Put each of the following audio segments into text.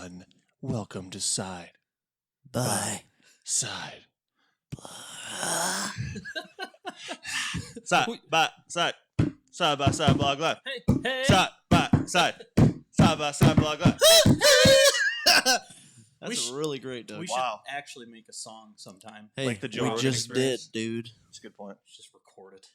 everyone. Welcome to Side Bye. Side. Side by side. Side by side blog live. Hey. Side by side. Side by side blog live. That's really great, Doug. We should actually make a song sometime. Hey, like the Joe we Rogan just experience. did, dude. That's a good point. Just record it.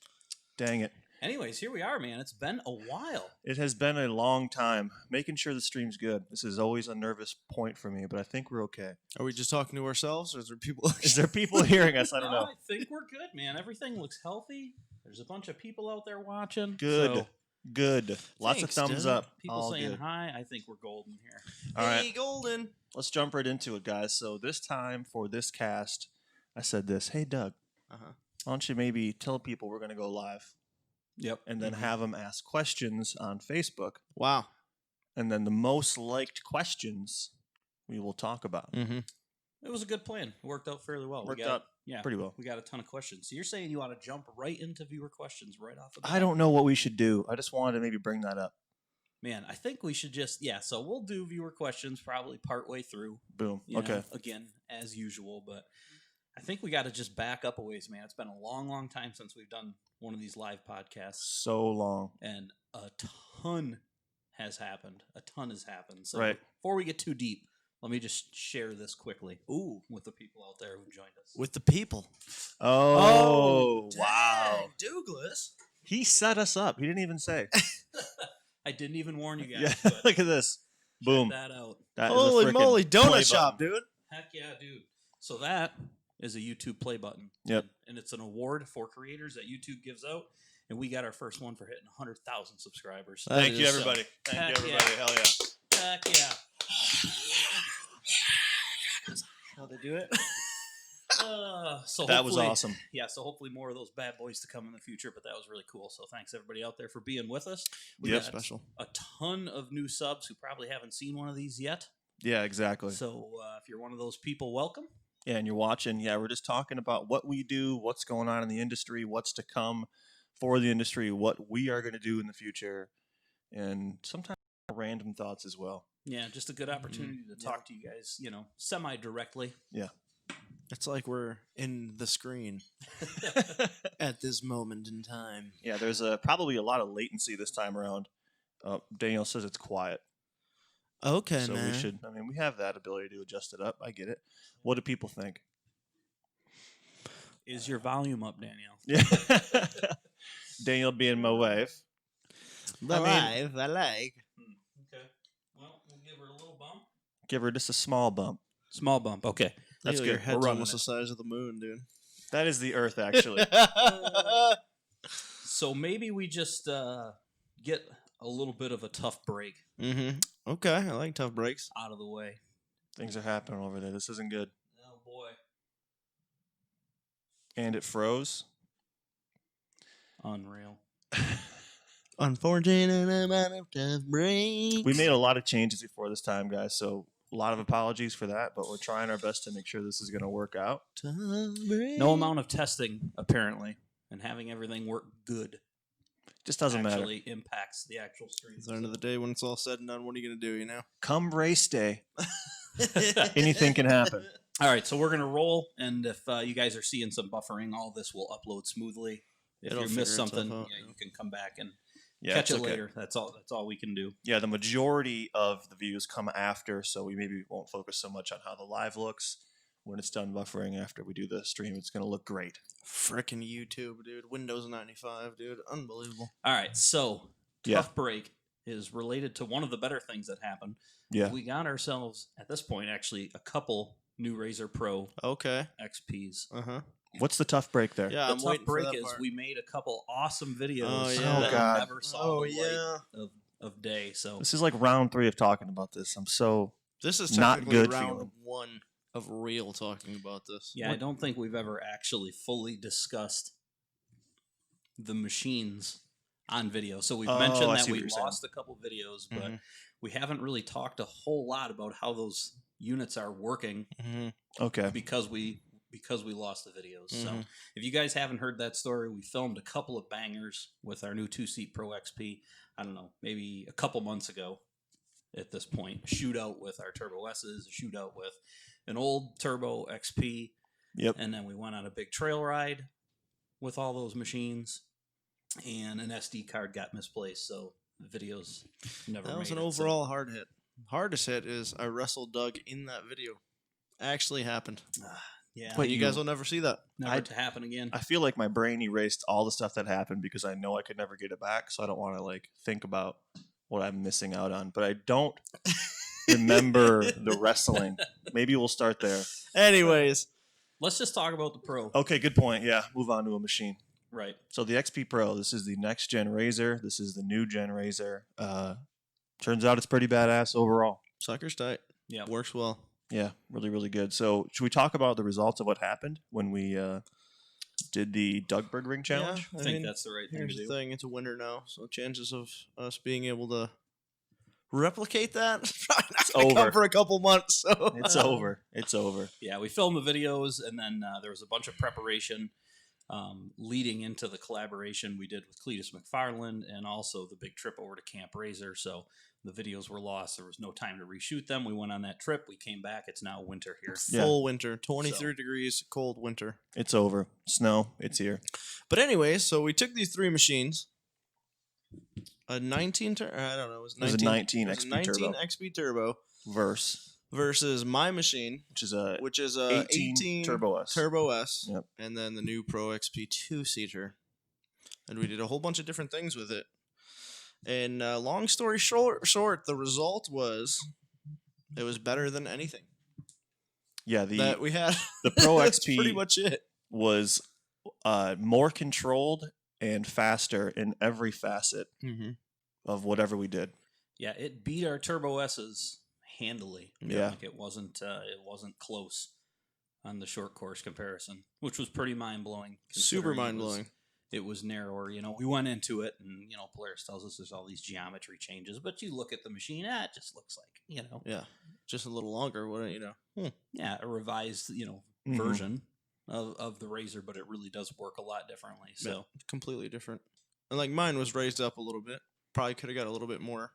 Dang it. Anyways, here we are, man. It's been a while. It has been a long time. Making sure the stream's good. This is always a nervous point for me, but I think we're okay. Are we just talking to ourselves, or is there people? Is there people hearing us? I don't know. I think we're good, man. Everything looks healthy. There's a bunch of people out there watching. Good. So, Good. Lots of Thanks, thumbs dude. up. people All saying good. hi. I think we're golden here. All right. Hey, Golden. Let's jump right into it, guys. So this time for this cast, I said this. Hey, Doug, Uh-huh. why don't you maybe tell people we're going to go live Yep. and then have them ask questions on Facebook, Wow. and then the most liked questions we will talk about. Mm-hmm. It was a good plan. It worked out fairly well. Worked out yeah, pretty well. we got a ton of questions. So you're saying you want to jump right into viewer questions right off the bat? I don't know what we should do. I just wanted to maybe bring that up. Man, I think we should just, so we'll do viewer questions probably partway through. Boom. You Okay. know, again, as usual, but I think we got to just back up a ways, man. It's been a long, long time since we've done one of these live podcasts, So long. and a ton has happened. So Right. before we get too deep, let me just share this quickly. With the people out there who joined us. With the people. Oh, wow. Dang, Douglas. He set us up. He didn't even say. I didn't even warn you guys. Yeah. But Look at this. Boom. check that out. That is a Holy frickin' moly, play donut shop, button. dude. Heck yeah, dude. So that is a YouTube play button. Yep. And it's an award for creators that YouTube gives out. And we got our first one for hitting 100,000 subscribers. That Thank you, is- everybody. Thank Heck you, everybody. yeah. Hell yeah. Heck yeah. How they do it? So That was hopefully- awesome. Yeah, so hopefully more of those bad boys to come in the future, but that was really cool. So thanks everybody out there for being with us. We Yep. got Special. a ton of new subs who probably haven't seen one of these yet. Yeah, exactly. So if you're one of those people, welcome. Yeah, and you're watching. Yeah, we're just talking about what we do, what's going on in the industry, what's to come for the industry, what we are going to do in the future, and sometimes random thoughts as well. Yeah, just a good opportunity to talk to you guys, semi-directly. It's like we're in the screen at this moment in time. Yeah, there's probably a lot of latency this time around. Daniel says it's quiet. Okay, So man. we should, we have that ability to adjust it up. I get it. What do people think? Is your volume up, Danielle? Yeah. Daniel being my wife. I like. Okay. Well, we'll give her a little bump. Give her just a small bump. Small bump. Okay. That's Your good. We're head's running almost it. the size of the moon, dude. That is the Earth, actually. So maybe we just get a little bit of a tough break Mm-hmm. Okay, I like tough breaks. out of the way. Things are happening over there. This isn't good. Oh, boy. And it froze. Unreal. Unfortunate amount of tough breaks. We made a lot of changes before this time, guys, so a lot of apologies for that, but we're trying our best to make sure this is going to work out. Tough breaks. No amount of testing, apparently, and having everything work good Just doesn't matter. actually impacts the actual stream. At the end of the day, when it's all said and done, what are you going to do, you know? Come race day, anything can happen. All right, so we're going to roll, and if you guys are seeing some buffering, all this will upload smoothly. If It'll you figure miss itself something, out, you can come back and Yeah, catch it's it okay. later. That's all we can do. Yeah, the majority of the views come after, so we maybe won't focus so much on how the live looks. When it's done buffering after we do the stream, it's going to look great. Frickin' YouTube, dude. Windows 95, dude. Unbelievable. All right, so Yeah. Tough Break is related to one of the better things that happened. Yeah. We got ourselves, at this point, actually, a couple new RZR Pro Okay. XPs. Uh-huh. What's the tough break there? Yeah, The I'm tough waiting for break that is part. we made a couple awesome videos Oh, yeah. Oh, that God. never saw Oh, the yeah. light of day. So This is like round 3 of talking about this. I'm so... This is Not technically good round feeling. 1 of real talking about this. yeah, I don't think we've ever actually fully discussed the machines on video. So we've Oh, mentioned I that see what we you're saying. lost a couple videos, but Mhm. we haven't really talked a whole lot about how those units are working Mm-hmm. Okay. because we lost the videos. So Mhm. if you guys haven't heard that story, we filmed a couple of bangers with our new 2-seat Pro XP. I don't know, maybe a couple months ago. at this point. Shootout with our Turbo S's, a shootout with an old Turbo XP. Yep. And then we went on a big trail ride with all those machines, and an SD card got misplaced, so the videos never made it. That was an overall hard hit. Hardest hit is I wrestled Doug in that video. Actually happened. Yeah. But you guys will never see that. Never to happen again. I feel like my brain erased all the stuff that happened because I know I could never get it back, so I don't want to like think about what I'm missing out on. But I don't remember the wrestling. Maybe we'll start there. Anyways. Let's just talk about the Pro. Okay, good point. Yeah, move on to a machine. Right. So the XP Pro, this is the next gen RZR. This is the new gen RZR. Turns out it's pretty badass overall. Sucker's tight. Yeah. Works well. Yeah, really, really good. So should we talk about the results of what happened when we did the Dougberg Ring Challenge? I think that's the right thing to Here's do. the thing. It's a winter now, so chances of us being able to replicate that It's over for a couple months. So It's over. It's over. Yeah, we filmed the videos, and then there was a bunch of preparation leading into the collaboration we did with Cletus Mcfarland, and also the big trip over to Camp RZR. So the videos were lost. There was no time to reshoot them. We went on that trip. We came back. It's now winter here. Full winter, 23 degrees, cold winter. It's over. Snow. It's here. But anyways, so we took these three machines. A 19, I don't know, it was It was a 19 XP 19 Turbo. XP Turbo Verse, versus my machine, which is a which is a 18 Turbo S. Turbo S, Yep. and then the new Pro XP 2-seater. And we did a whole bunch of different things with it. And long story short, the result was it was better than anything Yeah, that we had. the Pro That's XP pretty much it. was more controlled and faster in every facet Mm-hmm. of whatever we did. Yeah, it beat our Turbo S's handily. Yeah. Like it wasn't close on the short course comparison, which was pretty mind blowing. Super mind blowing. It was narrower. You know, we went into it, and Polaris tells us there's all these geometry changes, but you look at the machine, it just looks like Yeah, just a little longer, wouldn't you? yeah, a revised Mhm. version of the RZR, but it really does work a lot differently. So Yeah, completely different. And like mine was raised up a little bit. Probably could have got a little bit more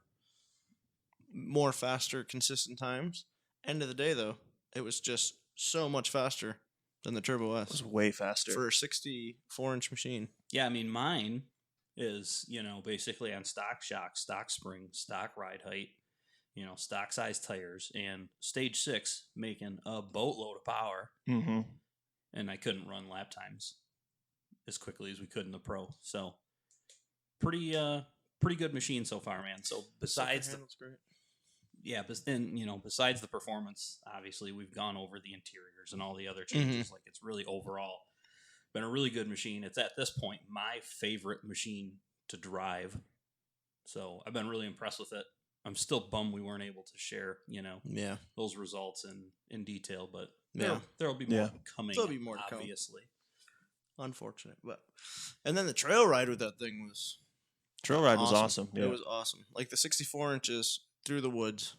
faster, consistent times. End of the day, though, it was just so much faster than the Turbo It was S way faster. for a 64-inch machine. yeah, I mean, mine is basically on stock shock, stock spring, stock ride height, stock size tires, and stage 6 making a boatload of power. Mm-hmm. And I couldn't run lap times as quickly as we could in the Pro. So pretty good machine so far, man. So besides besides the performance, obviously we've gone over the interiors and all the other changes. Like it's really overall been a really good machine. It's at this point my favorite machine to drive. So I've been really impressed with it. I'm still bummed we weren't able to share, Yeah. those results in detail, but Yeah. there'll be more coming. There'll be more to come. obviously. Unfortunate. And then the trail ride with that thing was Trail ride was awesome. Yeah. It was awesome. Like the 64 inches through the woods,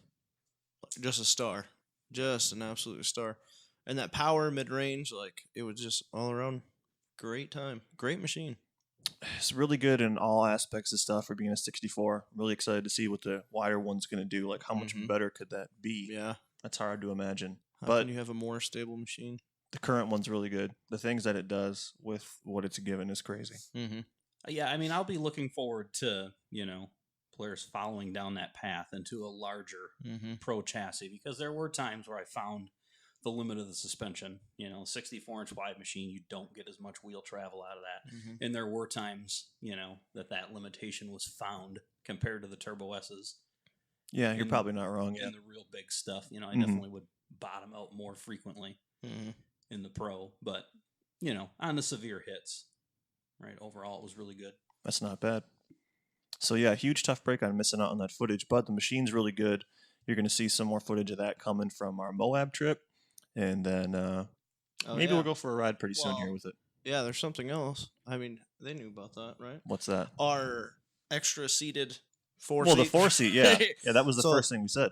just a star. Just an absolute star. And that power mid-range, like it was just all around great time. Great machine. It's really good in all aspects of stuff for being a 64. Really excited to see what the wider one's going to do. Like how much better could that be? Yeah. That's hard to imagine. How But can you have a more stable machine? the current one's really good. The things that it does with what it's given is crazy. Mm-hmm. Yeah, I mean, I'll be looking forward to, players following down that path into a larger Pro chassis, because there were times where I found the limit of the suspension. 64-inch wide machine, you don't get as much wheel travel out of that. And there were times, that limitation was found compared to the Turbo S's. Yeah, you're probably not wrong. Yeah. In the real big stuff, I definitely would bottom out more frequently in the Pro, but on the severe hits, right? Overall, it was really good. That's not bad. So yeah, huge tough break on missing out on that footage, but the machine's really good. You're going to see some more footage of that coming from our Moab trip, and then maybe we'll go for a ride pretty soon here with it. Yeah, there's something else. I mean, they knew about that, right? What's that? Our extra seated 4-seat. Well, the 4-seat, yeah. Yeah, that was the So- first thing we said.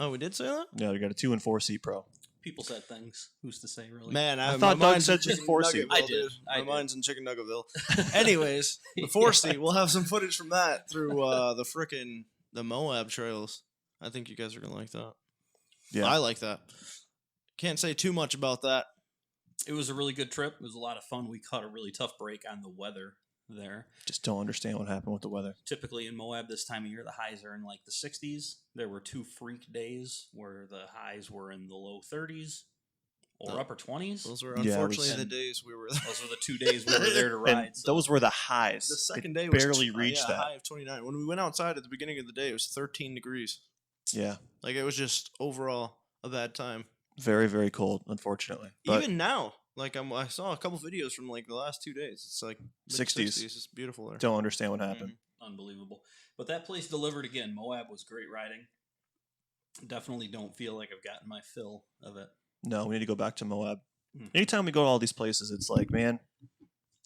Oh, we did say that? Yeah, we got a 2- and 4-seat Pro. People said things. Who's to say, really? Man, I my thought Doug mind's said in just Chicken 4-seat. Nuggetville, I did. dude. I My did. mind's in Chicken Nuggetville. Anyways, the 4-seat, we'll have some footage from that through the Moab trails. I think you guys are gonna like that. Yeah. I like that. Can't say too much about that. It was a really good trip. It was a lot of fun. We caught a really tough break on the weather there. Just don't understand what happened with the weather. Typically in Moab this time of year, the highs are in like the 60s. There were 2 freak days where the highs were in the low 30s or upper 20s. Those were Yeah, it was- unfortunately the days we were there. Those were the 2 days we were there to ride. And those were the highs. The second It day was barely reached a that. high of 29. When we went outside at the beginning of the day, it was 13 degrees. Yeah. Like it was just overall a bad time. Very, very cold, unfortunately. But Even now, like I saw a couple videos from like the last 2 days. It's like 60s. It's beautiful there. don't understand what happened. Unbelievable. But that place delivered again. Moab was great riding. Definitely don't feel like I've gotten my fill of it. No, we need to go back to Moab. Mhm. Anytime we go to all these places, it's like, man,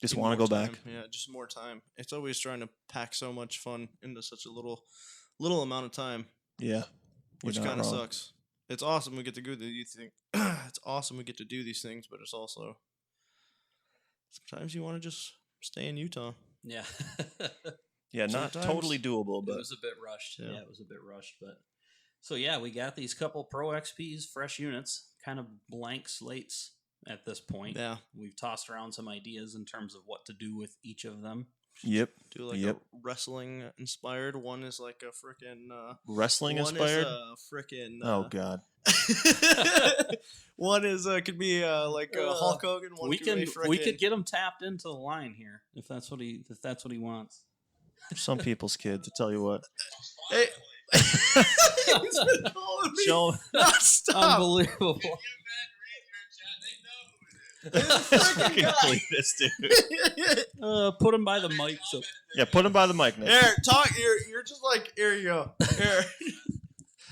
just Need want to more go time. back. Yeah, just more time. It's always trying to pack so much fun into such a little amount of time, Yeah. which You're not kind of wrong. sucks. It's awesome we get to do these things. It's awesome we get to do these things, but it's also sometimes you want to just stay in Utah. Yeah. Yeah, not Sometimes totally doable, It but was a bit rushed. Yeah. Yeah, it was a bit rushed. But so yeah, we got these couple Pro XPs, fresh units, kind of blank slates at this point. Yeah, We've tossed around some ideas in terms of what to do with each of them. yep. do like Yep. a wrestling inspired. One is like a freaking Wrestling one inspired? Is a freaking Oh god. one is could be like Hulk Hogan. One We could be we frickin'- could get him tapped into the line here if that's what he wants. Some people's kids, I tell you what. Hey. He's been calling me Show nonstop. Unbelievable. This freaking guy. Cleetus, dude. Put him by the mic. So Yeah, put him by the mic, Nick. Here, talk. You're just like, here you go. Here.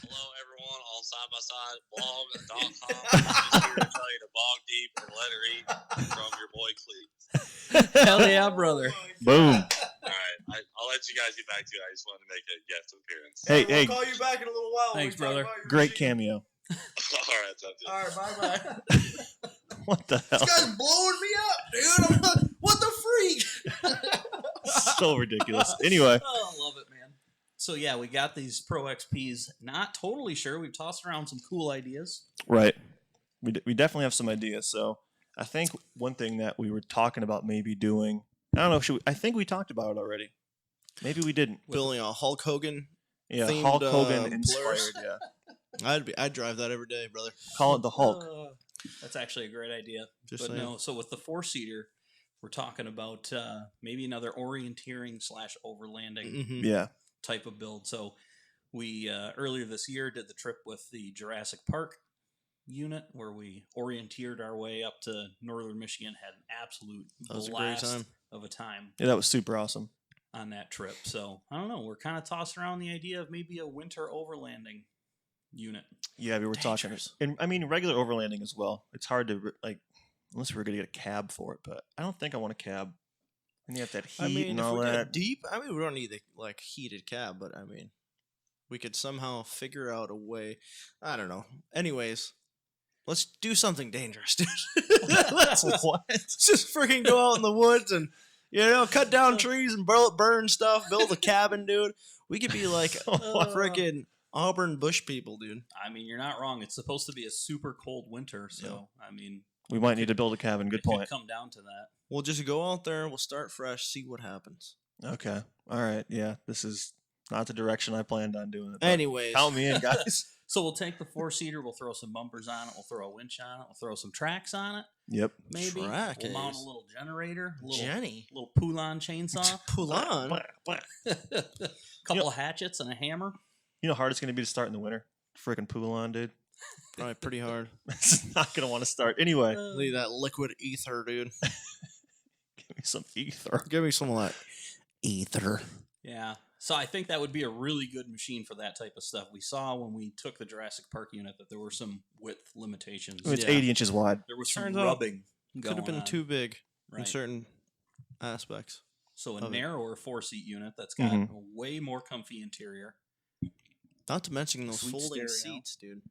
Hello, everyone on SideBySideBlog.com. Just here to tell you to bog deep and let her eat from your boy Cleetus. hell yeah, brother. Boom. All right, I'll let you guys get back to it. I just wanted to make a guest appearance. Hey, We'll hey, call you back in a little while. when Thanks, we talk brother. about your great machine. cameo. All right, sounds good. All right, bye. What the hell? This guy's blowing me up, dude. I'm like, what the freak? So ridiculous. Anyway, Oh, I love it, man. So yeah, we got these Pro XPs. Not totally sure. We've tossed around some cool ideas. right. We definitely have some ideas. So I think one thing that we were talking about maybe doing, I don't know, I think we talked about it already. Maybe we didn't. Building a Hulk Hogan. Yeah, themed, Hulk Hogan blurs. inspired. Yeah. I'd drive that every day, brother. Call it the Hulk. That's actually a great idea. Just But saying. no, so with the 4-seater, we're talking about maybe another orienteering / overlanding Mm-hmm. Yeah. type of build. So we earlier this year did the trip with the Jurassic Park unit where we orienteered our way up to northern Michigan, had an absolute That was a great blast time. of a time Yeah, that was super awesome. on that trip. So I don't know, we're kind of tossing around the idea of maybe a winter overlanding unit. Yeah, we were Dangerous. talking. And I mean, regular overlanding as well. It's hard to, like, unless we're going to get a cab for it, but I don't think I want a cab. And you have that heat I mean, and if all we that. get deep, I mean, we don't need the like heated cab, but I mean, we could somehow figure out a way. I don't know. Anyways, let's do something dangerous, dude. let's just freaking go out in the woods and cut down trees and burn stuff, build a cabin, dude. We could be like freaking Auburn bush people, dude. I mean, you're not wrong. It's supposed to be a super cold winter, so I mean, We might need to build a cabin. Good it could point. come down to that. We'll just go out there. We'll start fresh. See what happens. Okay. All right. Yeah, this is not the direction I planned on doing it. but Anyways, count me in, guys. So we'll take the 4-seater, we'll throw some bumpers on it, we'll throw a winch on it, we'll throw some tracks on it, Yep. maybe. We'll mount a Trackers. little generator, a little, Jenny, little Poulon chainsaw, pull on. couple of hatchets and a hammer. You know how hard it's going to be to start in the winter? Freaking pool on, dude. Probably pretty hard. This is not going to want to start. Anyway, Leave that liquid ether, dude. give me some ether. Give me some of that ether. Yeah. So I think that would be a really good machine for that type of stuff. We saw when we took the Jurassic Park unit that there were some width limitations. I mean, it's Yeah. 80 inches wide. There was some Turns out rubbing Could going have been on. too big in Right. certain aspects. So a of it. narrower 4-seat unit that's got Mhm. a way more comfy interior. Not to mention those Sweet folding stereo. seats, dude.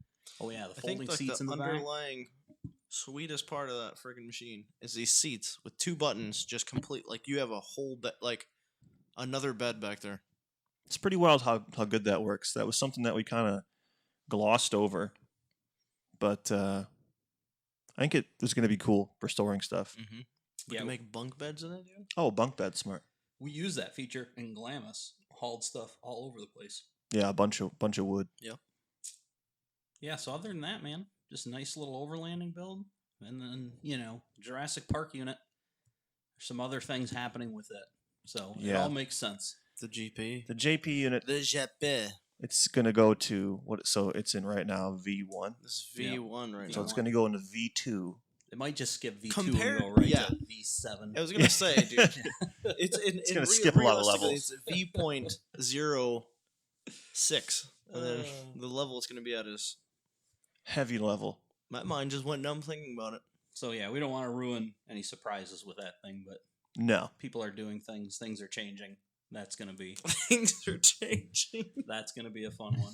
Oh yeah, the I think folding like seats the in the back. underlying sweetest part of that freaking machine is these seats with 2 buttons, just complete. Like you have a whole bed, like another bed back there. It's pretty wild how good that works. That was something that we kind of glossed over, but I think it is going to be cool for storing stuff. We Yeah, can make bunk beds in it, dude. Oh, bunk bed, smart. we use that feature in Glamis. Hauled stuff all over the place. Yeah, a bunch of wood. Yeah, so other than that, man, just a nice little overlanding build. And then, Jurassic Park unit. There's some other things happening with it. So it Yeah. all makes sense. The GP. The JP unit, The GP. it's going to go to what? So it's in right now V1. This is V1 right So now. it's going to go into V2. It might just skip V2 Compare- and go right yeah. to V7. I was gonna say, dude, it's gonna skip a lot of realistically, levels. It's V.06, and then the level it's gonna be at is. Heavy level. My mind just went numb thinking about it. So yeah, we don't want to ruin any surprises with that thing, but No. people are doing things. Things are changing. That's gonna be Things are changing. that's gonna be a fun one.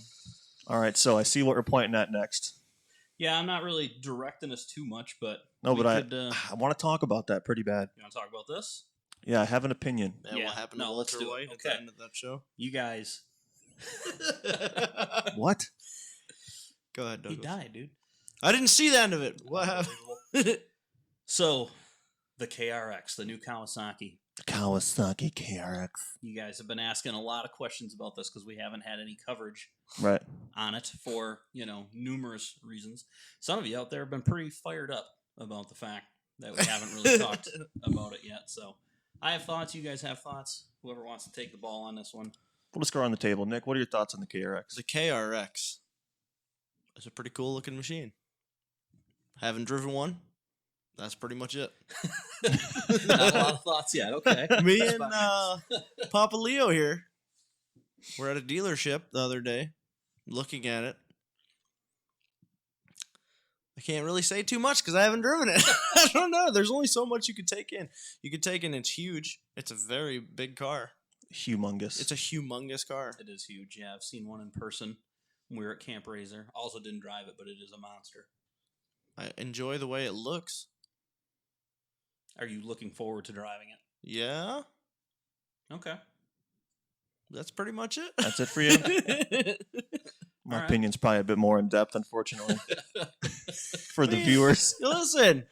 All right, so I see what we're pointing at next. Yeah, I'm not really directing us too much, but No, we but could, I want to talk about that pretty bad. you want to talk about this? Yeah, I have an opinion. Yeah, Yeah, what happened no, to let's Walter do it. White at Okay. the end of that show? You guys, What? Go ahead, he Douglas. died, dude. I didn't see the end of it. What happened? So, the KRX, the new Kawasaki. Kawasaki KRX. You guys have been asking a lot of questions about this because we haven't had any coverage Right. on it for, numerous reasons. Some of you out there have been pretty fired up about the fact that we haven't really talked about it yet. So, I have thoughts. You guys have thoughts. Whoever wants to take the ball on this one. We'll just go around the table. Nick, what are your thoughts on the KRX? The KRX. It's a pretty cool looking machine. Haven't driven one. That's pretty much it. Not a lot of thoughts yet. Okay. Me and Papa Leo here. We're at a dealership the other day, looking at it. I can't really say too much because I haven't driven it. I don't know. There's only so much you could take in. You could take in. It's huge. It's a very big car. Humongous. It's a humongous car. It is huge. Yeah, I've seen one in person. We were at Camp RZR. Also didn't drive it, but it is a monster. I enjoy the way it looks. Are you looking forward to driving it? Yeah, Okay. that's pretty much it. That's it for you? My All right. opinion's probably a bit more in depth, unfortunately, for the Man, viewers. Listen,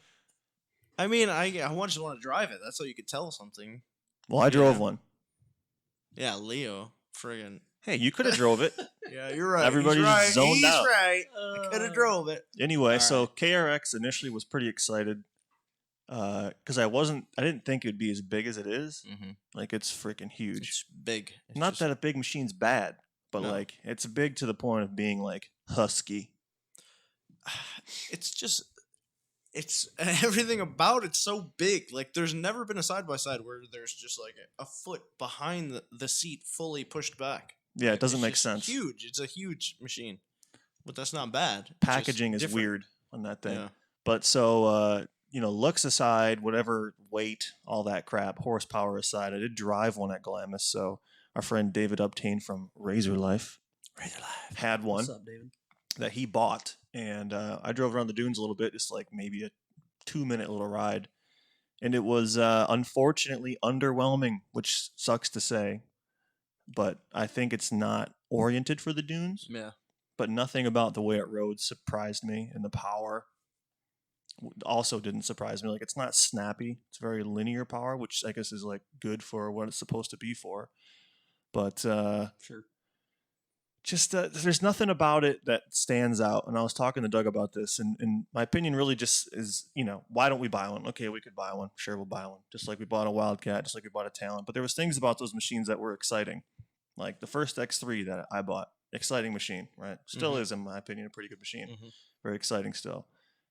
I mean, I just want to drive it. That's how you could tell something. Well, I drove Yeah. one. Yeah, Leo, friggin'. Hey, you could have drove it. Yeah, you're right. Everybody's He's right. zoned He's out. right. I could have drove it. Anyway, All so right. KRX initially was pretty excited because I didn't think it would be as big as it is. Mm-hmm. Like, it's freaking huge. It's big. It's Not just- that a big machine's bad, but No. like it's big to the point of being like husky. it's just it's everything about it's so big. Like there's never been a side by side where there's just like a foot behind the seat fully pushed back. Yeah, it doesn't It's make just sense. Huge. It's a huge machine, but that's not bad. It's just Packaging is different. weird on that thing. Yeah. But so looks aside, whatever weight, all that crap, horsepower aside, I did drive one at Glamis. So our friend David Uptain from RZR Life had one What's up, David? that he bought, and I drove around the dunes a little bit, just like maybe a 2-minute little ride, and it was unfortunately underwhelming, which sucks to say, but I think it's not oriented for the dunes. Yeah. But nothing about the way it rode surprised me, and the power also didn't surprise me. Like, it's not snappy; it's very linear power, which I guess is like good for what it's supposed to be for. But Sure. just there's nothing about it that stands out. And I was talking to Doug about this, and my opinion really just is, why don't we buy one? Okay, we could buy one. Sure, we'll buy one. Just like we bought a Wildcat, just like we bought a Talon. But there was things about those machines that were exciting. Like the first X3 that I bought, exciting machine, right? Still Mhm. is, in my opinion, a pretty good machine. Mhm. Very exciting still.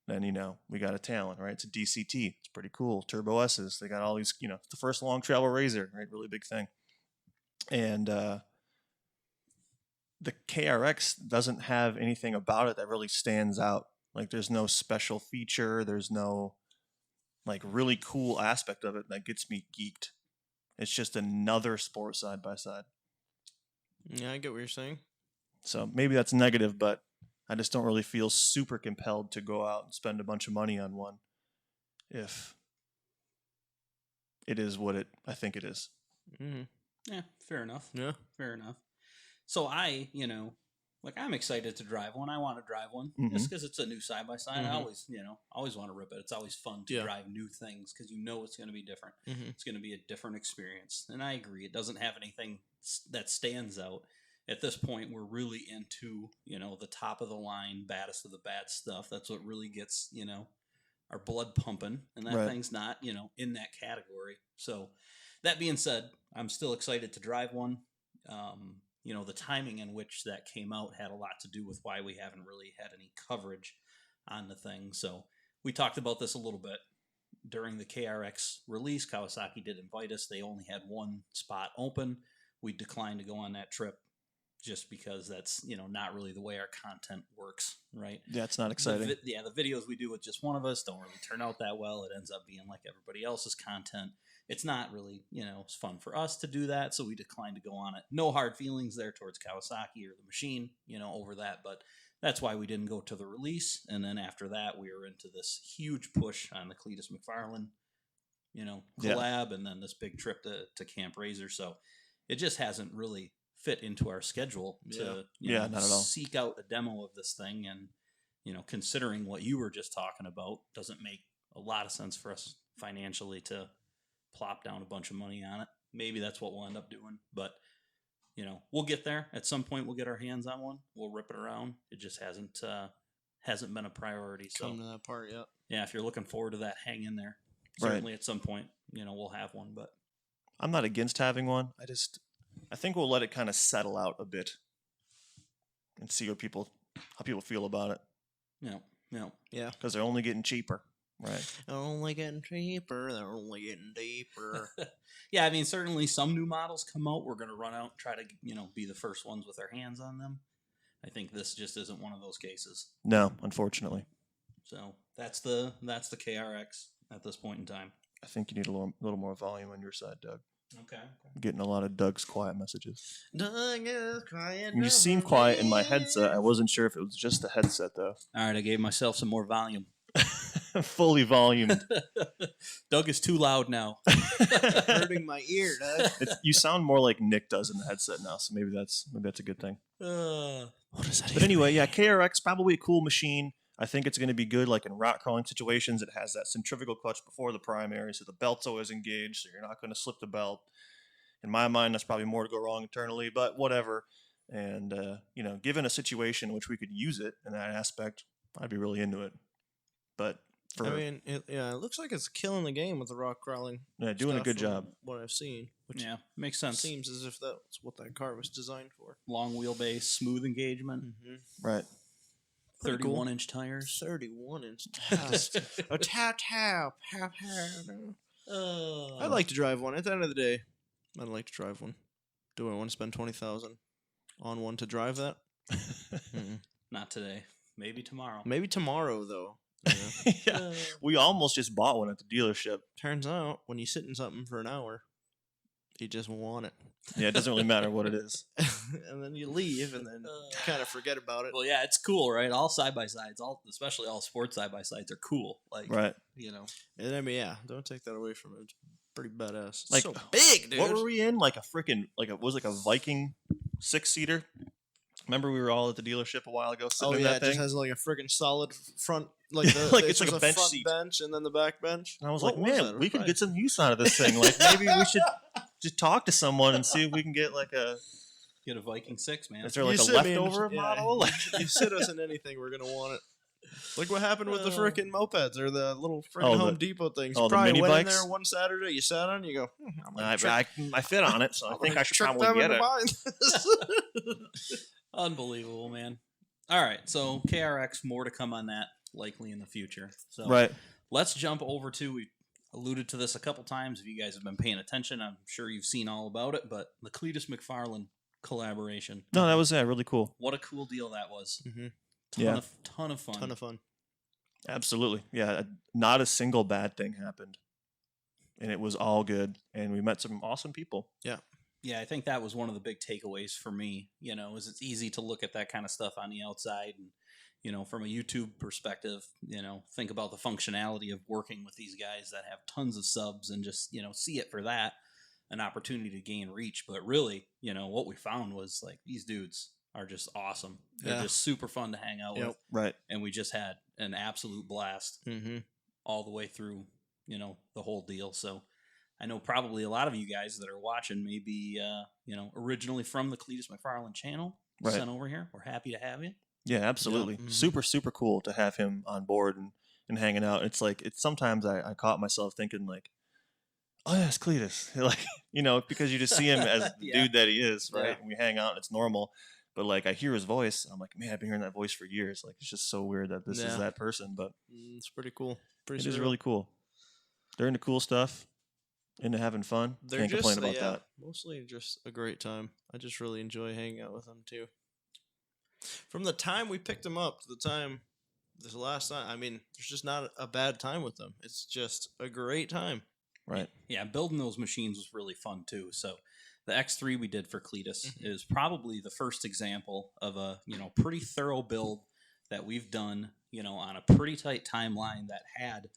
Then, we got a Talon, right? It's a DCT. It's pretty cool. Turbo S's. They got all these, it's the first long travel RZR, right? Really big thing. And the KRX doesn't have anything about it that really stands out. Like, there's no special feature. There's no, like, really cool aspect of it that gets me geeked. It's just another sport side by side. Yeah, I get what you're saying. So maybe that's negative, but I just don't really feel super compelled to go out and spend a bunch of money on one if it is what I think it is. Mm-hmm. Yeah, fair enough. Yeah. Fair enough. So I, like I'm excited to drive one. I want to drive one just because it's a new side by side. I always, always want to rip it. It's always fun to drive new things because it's going to be different. It's going to be a different experience. And I agree, it doesn't have anything that stands out. At this point, we're really into, the top of the line, baddest of the bad stuff. That's what really gets, our blood pumping, and that thing's not, in that category. So that being said, I'm still excited to drive one. The timing in which that came out had a lot to do with why we haven't really had any coverage on the thing. So we talked about this a little bit during the KRX release. Kawasaki did invite us. They only had one spot open. We declined to go on that trip just because that's, not really the way our content works, right? Yeah, it's not exciting. The videos we do with just one of us don't really turn out that well. It ends up being like everybody else's content. It's not really, it's fun for us to do that, so we declined to go on it. No hard feelings there towards Kawasaki or the machine, over that, but that's why we didn't go to the release. And then after that, we were into this huge push on the Cletus Mcfarland, collab, and then this big trip to Camp RZR. So it just hasn't really fit into our schedule to not at all. Seek out a demo of this thing. And considering what you were just talking about, doesn't make a lot of sense for us financially to plop down a bunch of money on it. Maybe that's what we'll end up doing, but we'll get there at some point. We'll get our hands on one, we'll rip it around. It just hasn't been a priority. So come to that part yet. Yeah, if you're looking forward to that, hang in there. Certainly at some point we'll have one, but I'm not against having one. I think we'll let it kind of settle out a bit and see how people feel about it. Yeah. Because they're only getting cheaper, right? They're only getting cheaper. They're only getting deeper. Yeah, I mean, certainly some new models come out. We're going to run out and try to, be the first ones with our hands on them. I think this just isn't one of those cases. No, unfortunately. So that's the KRX at this point in time. I think you need a little more volume on your side, Doug. Okay. I'm getting a lot of Doug's quiet messages. Doug is quiet. You seem quiet in my headset. I wasn't sure if it was just the headset, though. All right, I gave myself some more volume. Fully volumed. Doug is too loud now. Hurting my ear, Doug. You sound more like Nick does in the headset now, so maybe that's a good thing. What is that? But anyway, yeah, KRX, probably a cool machine. I think it's going to be good, like in rock crawling situations. It has that centrifugal clutch before the primary, so the belt's always engaged, so you're not going to slip the belt. In my mind, that's probably more to go wrong internally, but whatever. And, given a situation in which we could use it in that aspect, I'd be really into it. But it looks like it's killing the game with the rock crawling. Yeah, doing a good job. What I've seen. Which makes sense. Seems as if that's what that car was designed for. Long wheelbase, smooth engagement. Mm-hmm. Right. 31-inch tires. 31-inch tires. A pow. I'd like to drive one. At the end of the day, I'd like to drive one. Do I want to spend $20,000 on one to drive that? Not today. Maybe tomorrow. Maybe tomorrow, though. Yeah. We almost just bought one at the dealership. Turns out, when you sit in something for an hour, you just want it. Yeah, it doesn't really matter what it is. And then you leave, and then kind of forget about it. Well, yeah, it's cool, right? All side-by-sides, especially all sports side-by-sides are cool. Like, right. And I mean, don't take that away from it. It's pretty badass. It's like, so big, dude. What were we in? Like a Viking 6-seater? Remember we were all at the dealership a while ago sitting in that thing? It just has like a freaking solid front, like it's like a bench front seat. bench and then the back bench. And I was like, man, we could get some use out of this thing. Like maybe we should just talk to someone and see if we can get get a Viking 6, man. Is there like a leftover model? You sit us in anything, we're gonna want it. Like what happened with the freaking mopeds or the little freaking Home Depot things. You probably went in there one Saturday, you sat on, you go, I fit on it, so I think I should probably get it. Unbelievable, man. All right, so KRX, more to come on that likely in the future. So right. Let's jump over to, we alluded to this a couple times. If you guys have been paying attention, I'm sure you've seen all about it, but the Cletus Mcfarland collaboration. No, that was really cool. What a cool deal that was. Mm-hmm. Ton of fun. Ton of fun. Absolutely. Yeah, not a single bad thing happened. And it was all good, and we met some awesome people. Yeah. Yeah, I think that was one of the big takeaways for me, is it's easy to look at that kind of stuff on the outside and, from a YouTube perspective, think about the functionality of working with these guys that have tons of subs and just, see it for that. an opportunity to gain reach. But really, what we found was like these dudes are just awesome. They're just super fun to hang out with. Right. And we just had an absolute blast all the way through, the whole deal. So I know probably a lot of you guys that are watching may be, originally from the Cletus Mcfarland channel sent over here. We're happy to have you. Yeah, absolutely. Super, super cool to have him on board and hanging out. It's like, sometimes I caught myself thinking like, oh yeah, it's Cletus. Like, because you just see him as the dude that he is, right? Yeah. And we hang out and it's normal. But like I hear his voice and I'm like, man, I've been hearing that voice for years. Like it's just so weird that this is that person. But it's pretty cool. It is really cool. They're into cool stuff, into having fun. Can't complain about that. Mostly just a great time. I just really enjoy hanging out with them too. From the time we picked them up to the time this last time, I mean, there's just not a bad time with them. It's just a great time. Right. Yeah, building those machines was really fun too. So the X3 we did for Cletus is probably the first example of a, pretty thorough build that we've done, on a pretty tight timeline that had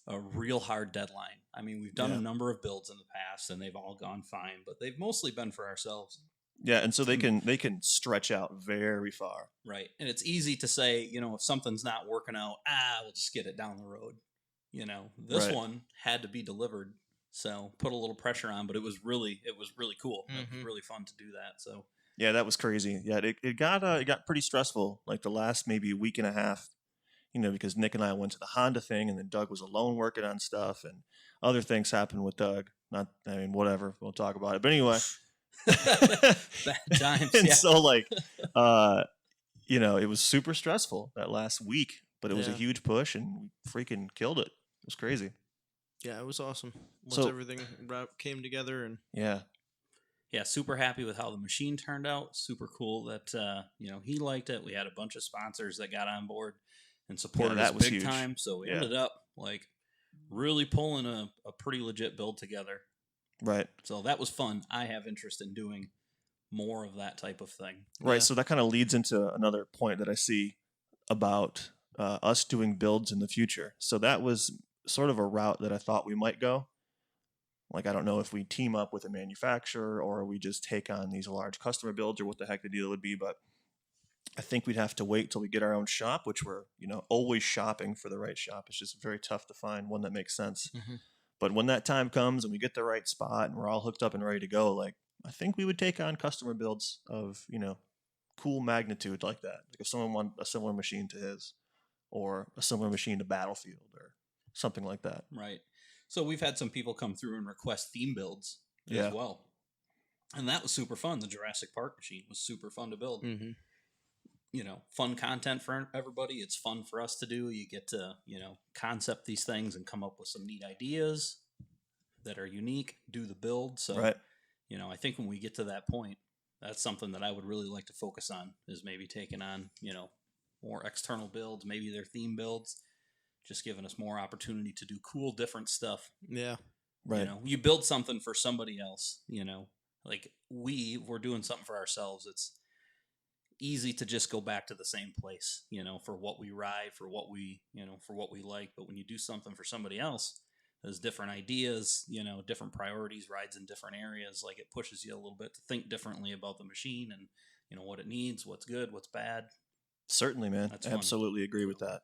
a real hard deadline. I mean, we've done a number of builds in the past and they've all gone fine, but they've mostly been for ourselves. Yeah, and so they can stretch out very far. Right. And it's easy to say, if something's not working out, we'll just get it down the road. This one had to be delivered, so put a little pressure on, but it was really cool. It was really fun to do that. So yeah, that was crazy. Yeah, it got pretty stressful, like the last maybe week and a half, because Nick and I went to the Honda thing, and then Doug was alone working on stuff, and other things happened with Doug. Whatever, we'll talk about it. But anyway, bad times. And so like, it was super stressful that last week, but it was a huge push, and we freaking killed it. It was crazy. Yeah, it was awesome. Once everything came together and yeah, super happy with how the machine turned out. Super cool that he liked it. We had a bunch of sponsors that got on board and supported us big time. So we ended up like really pulling a pretty legit build together. Right. So that was fun. I have interest in doing more of that type of thing. Right. Yeah. So that kind of leads into another point that I see about us doing builds in the future. So that was sort of a route that I thought we might go. Like, I don't know if we team up with a manufacturer or we just take on these large customer builds or what the heck the deal would be. But I think we'd have to wait till we get our own shop, which we're, always shopping for the right shop. It's just very tough to find one that makes sense. But when that time comes and we get the right spot and we're all hooked up and ready to go, like, I think we would take on customer builds of, cool magnitude like that. Like if someone wanted a similar machine to his or a similar machine to Battlefield or something like that. Right. So we've had some people come through and request theme builds as well. And that was super fun. The Jurassic Park machine was super fun to build. Fun content for everybody. It's fun for us to do. You get to, concept these things and come up with some neat ideas that are unique, do the build. So, I think when we get to that point, that's something that I would really like to focus on is maybe taking on, more external builds, maybe their theme builds, just giving us more opportunity to do cool, different stuff. Yeah. Right. You build something for somebody else, like we're doing something for ourselves. It's easy to just go back to the same place, for what we ride, for what we, for what we like. But when you do something for somebody else, there's different ideas, different priorities, rides in different areas. Like it pushes you a little bit to think differently about the machine and, what it needs, what's good, what's bad. Certainly, man. That's I fun. absolutely agree with that.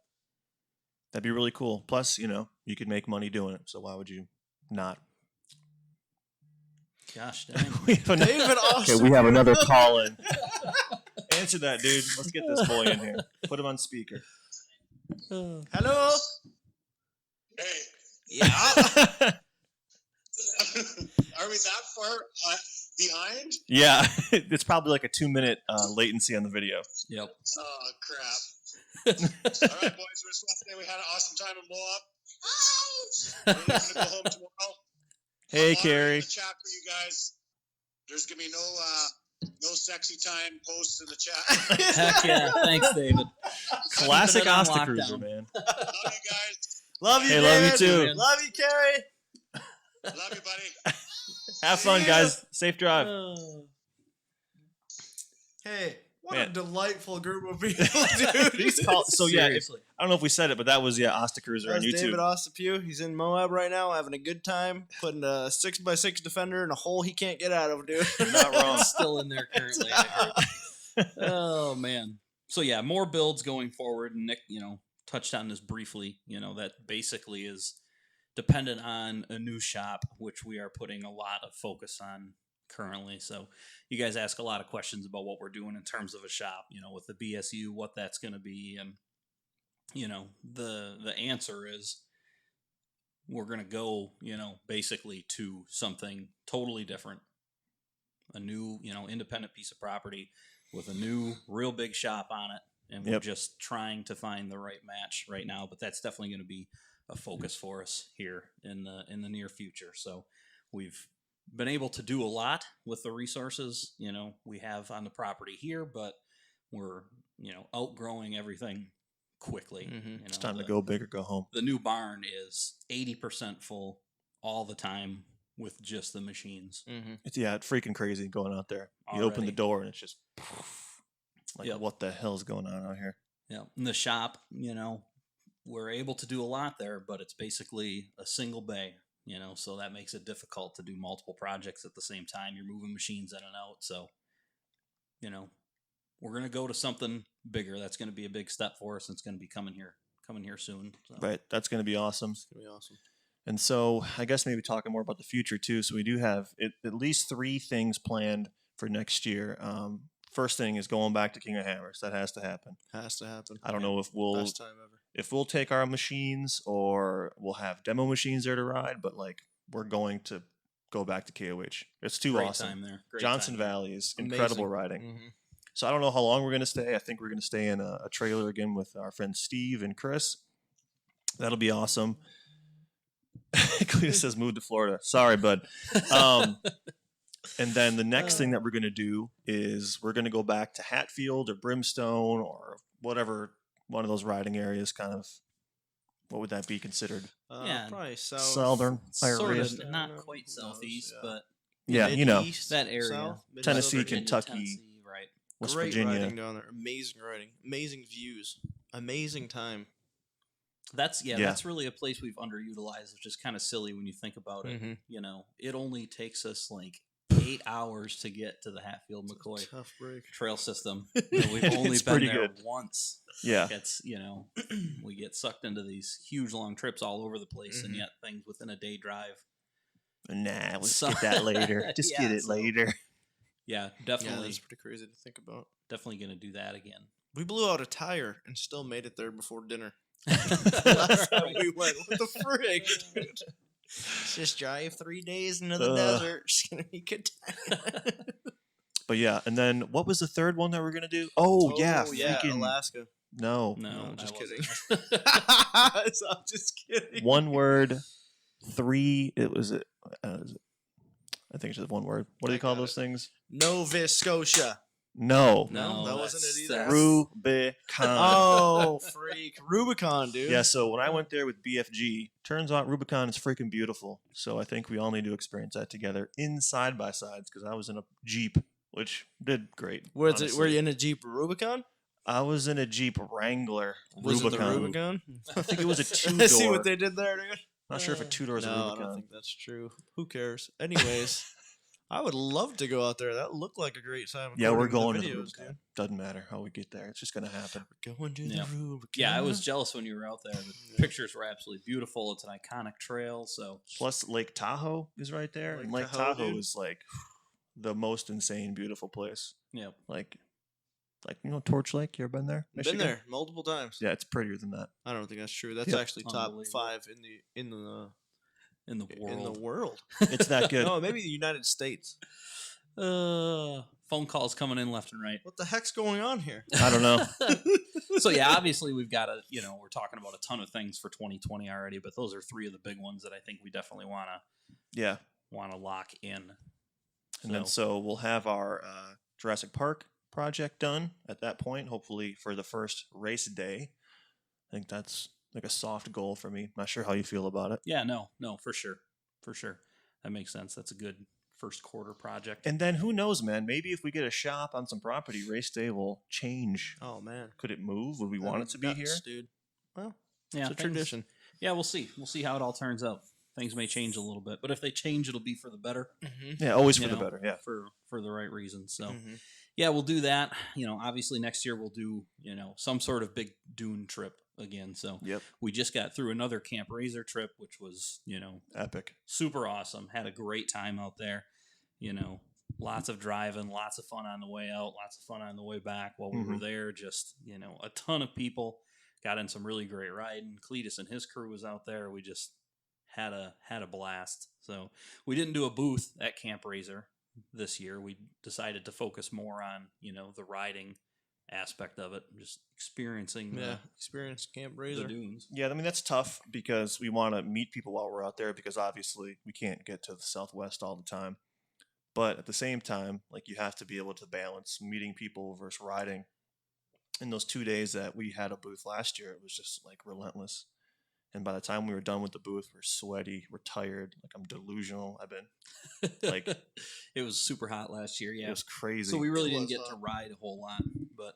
That'd be really cool. Plus, you could make money doing it. So why would you not? Gosh dang. We have David Austin. Okay, we have another call in. Answer that, dude. Let's get this boy in here. Put him on speaker. Hello. Hey, Yeah. are we that far behind? Yeah, it's probably like a 2-minute latency on the video. Yep. Oh, crap. All right, boys. We just want to say we had an awesome time in Moab. We're going to go home tomorrow. Hey, I'm Carrie. moderating the chat for you guys. There's going to be no sexy time posts in the chat. Heck yeah. Thanks, David. Classic Keeping it on Asta Cruiser, lockdown. man. Love you guys. Love you, Hey, David. love you too. Man. Love you, Carrie. Love you, buddy. Have fun, See ya. guys. Safe drive. Hey, what Man. a delightful group of people, dude. These calls, so yeah, if, Seriously. I don't know if we said it, but that was Ostacruiser on That's YouTube. David Ostapue. He's in Moab right now, having a good time, putting a 6x6 defender in a hole he can't get out of, dude. You're not wrong. It's still in there currently. I heard. Oh man. So yeah, more builds going forward. Nick, touched on this briefly. That basically is dependent on a new shop, which we are putting a lot of focus on currently. So you guys ask a lot of questions about what we're doing in terms of a shop, with the BSU, what that's going to be. And, the answer is we're going to go, basically to something totally different, a new, independent piece of property with a new real big shop on it. And we're just trying to find the right match right now, but that's definitely going to be a focus for us here in the near future. So we've been able to do a lot with the resources, we have on the property here, but we're, outgrowing everything quickly. Mm-hmm. It's time to go big or go home. The new barn is 80% full all the time with just the machines. Mm-hmm. It's freaking crazy going out there. You Already. open the door and it's just like, Yep. what the hell's going on out here? Yeah. In the shop, we're able to do a lot there, but it's basically a single bay, so that makes it difficult to do multiple projects at the same time. You're moving machines in and out. So, we're going to go to something bigger. That's going to be a big step for us. And it's going to be coming here soon. So. Right. That's going to be awesome. It's going to be awesome. And so I guess maybe talking more about the future too. So we do have at least 3 things planned for next year. First thing is going back to King of Hammers. That has to happen. Has to happen. I don't know if Best time ever. if we'll take our machines or we'll have demo machines there to ride, but like we're going to go back to KOH. It's too Great awesome. time there. Great Johnson time there. Valley is Amazing. incredible riding. Mm-hmm. So I don't know how long we're going to stay. I think we're going to stay in a trailer again with our friends Steve and Chris. That'll be awesome. Cletus says move to Florida. Sorry, bud. And then the next thing that we're going to do is we're going to go back to Hatfield or Brimstone or whatever one of those riding areas kind of, what would that be considered? Yeah. Probably Southern Sort areas. of, not quite southeast, but Yeah, Mid-east, that area. South, Mid- Tennessee, Southern- Kentucky. Tennessee, right. West Great Virginia. riding down there. Amazing riding. Amazing views. Amazing time. That's Yeah. that's really a place we've underutilized, which is kind of silly when you think about it. Mhm. It only takes us like 8 hours to get to the Hatfield McCoy Tough break. trail system. We've only It's been pretty there good. once. Yeah. It's we get sucked into these huge long trips all over the place, and Mhm. yet things within a day drive. Nah, let's So- get that later. Just Yeah, get it so- later. Yeah, Yeah, definitely, that's pretty crazy to think about. definitely gonna do that again. We blew out a tire and still made it there before dinner. Last Last time we went, what the frick, dude? Just drive 3 days into the desert. It's gonna be good time. But yeah, and then what was the third one that we're gonna do? Oh, yeah, freaking Alaska. no. No, I'm I just wasn't. kidding. So I'm just kidding. One word, 3. It was I think it's just one word. What do I you call got those things? Nova Scotia. No. No, that wasn't that's- it either. that's- Rubicon. Oh, freak. Rubicon, dude. Yeah, so when I went there with BFG, turns out Rubicon is freaking beautiful. So I think we all need to experience that together in side by sides because I was in a Jeep, which did great. Were honestly. you in a Jeep Rubicon? I was in a Jeep Wrangler Was Rubicon. it the Rubicon? I think it was a I see 2-door. what they did there, dude. Not sure if a 2-door is a No, I Rubicon. don't think that's true. Who cares? Anyways, I would love to go out there. That looked like a great time. Yeah, we're according going to the videos, Rubicon. Doesn't matter how we get there. It's just going to happen. dude. Going to Yeah. the Rubicon. Yeah, I was jealous when you were out there. The pictures were absolutely beautiful. It's an iconic trail, so Plus, Lake Tahoe is right there. Lake and Lake Tahoe, Tahoe dude. is like the most insane, beautiful place. yeah. Like Torch Lake. You ever been there? Been Michigan? there multiple times. Yeah, it's prettier than that. I don't think that's true. That's Yep. actually top Unbelievable. 5 In the in the world. world. It's that good. No, maybe the United States. Phone calls coming in left and right. What the heck's going on here? I don't know. So yeah, obviously we've got we're talking about a ton of things for 2020 already, but those are 3 of the big ones that I think we definitely Yeah. want to lock in. And then so we'll have our Jurassic Park project done at that point, hopefully for the first race day. I think that's like a soft goal for me. Not sure how you feel about it. Yeah, no, for sure. That makes sense. That's a good first quarter project. And then who knows, man? Maybe if we get a shop on some property, race day will change. Oh man, Could it move? Would we want it to be here? dude? Well, Yeah, it's a tradition. Yeah, we'll see. We'll see how it all turns out. Things may change a little bit, but if they change, it'll be for the better. Yeah, always you for the know, better. Yeah. for the right reasons. So, Mhm. yeah, we'll do that. Obviously next year we'll do some sort of big dune trip again. So Yep. we just got through another Camp RZR trip, which was Epic. super awesome. Had a great time out there. Lots of driving, lots of fun on the way out, lots of fun on the way back while we were there. Just a ton of people. Got in some really great riding. Cletus and his crew was out there. We just had a blast. So we didn't do a booth at Camp RZR this year. We decided to focus more on the riding aspect of it, just experiencing Experience Camp the RZR. dunes. Yeah, I mean that's tough because we want to meet people while we're out there because obviously we can't get to the Southwest all the time. But at the same time, like you have to be able to balance meeting people versus riding. In those 2 days that we had a booth last year, it was just like relentless. And by the time we were done with the booth, we're sweaty, we're tired, like I'm delusional. I've been like It was super hot last year. Yeah, it was crazy. so we really It didn't was get hot. to ride a whole lot, but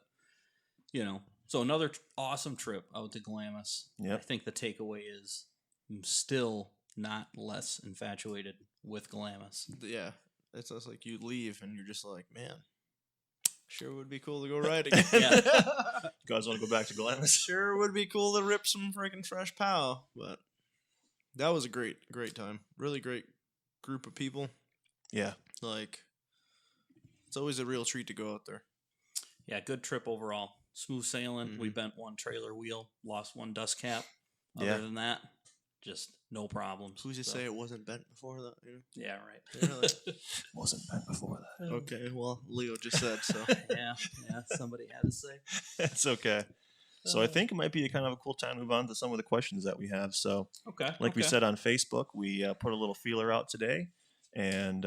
so another awesome trip out to Glamis. Yep. I think the takeaway is I'm still not less infatuated with Glamis. Yeah, it's just like you leave and you're just like, man, sure would be cool to go riding. Yeah. You guys want to go back to Glamis? Sure would be cool to rip some freaking fresh pow. But that was a great time. Really great group of people. Yeah. Like, it's always a real treat to go out there. Yeah, good trip overall. Smooth sailing. We bent one trailer wheel, lost one dust cap. Other than that, just no problems. Who's to say it wasn't bent before that? Yeah, right. Really? Wasn't bent before that. Okay, well, Leo just said so. yeah, somebody had to say. It's okay. So I think it might be a kind of a cool time to move on to some of the questions that we have. So Okay. like we said on Facebook, we put a little feeler out today, and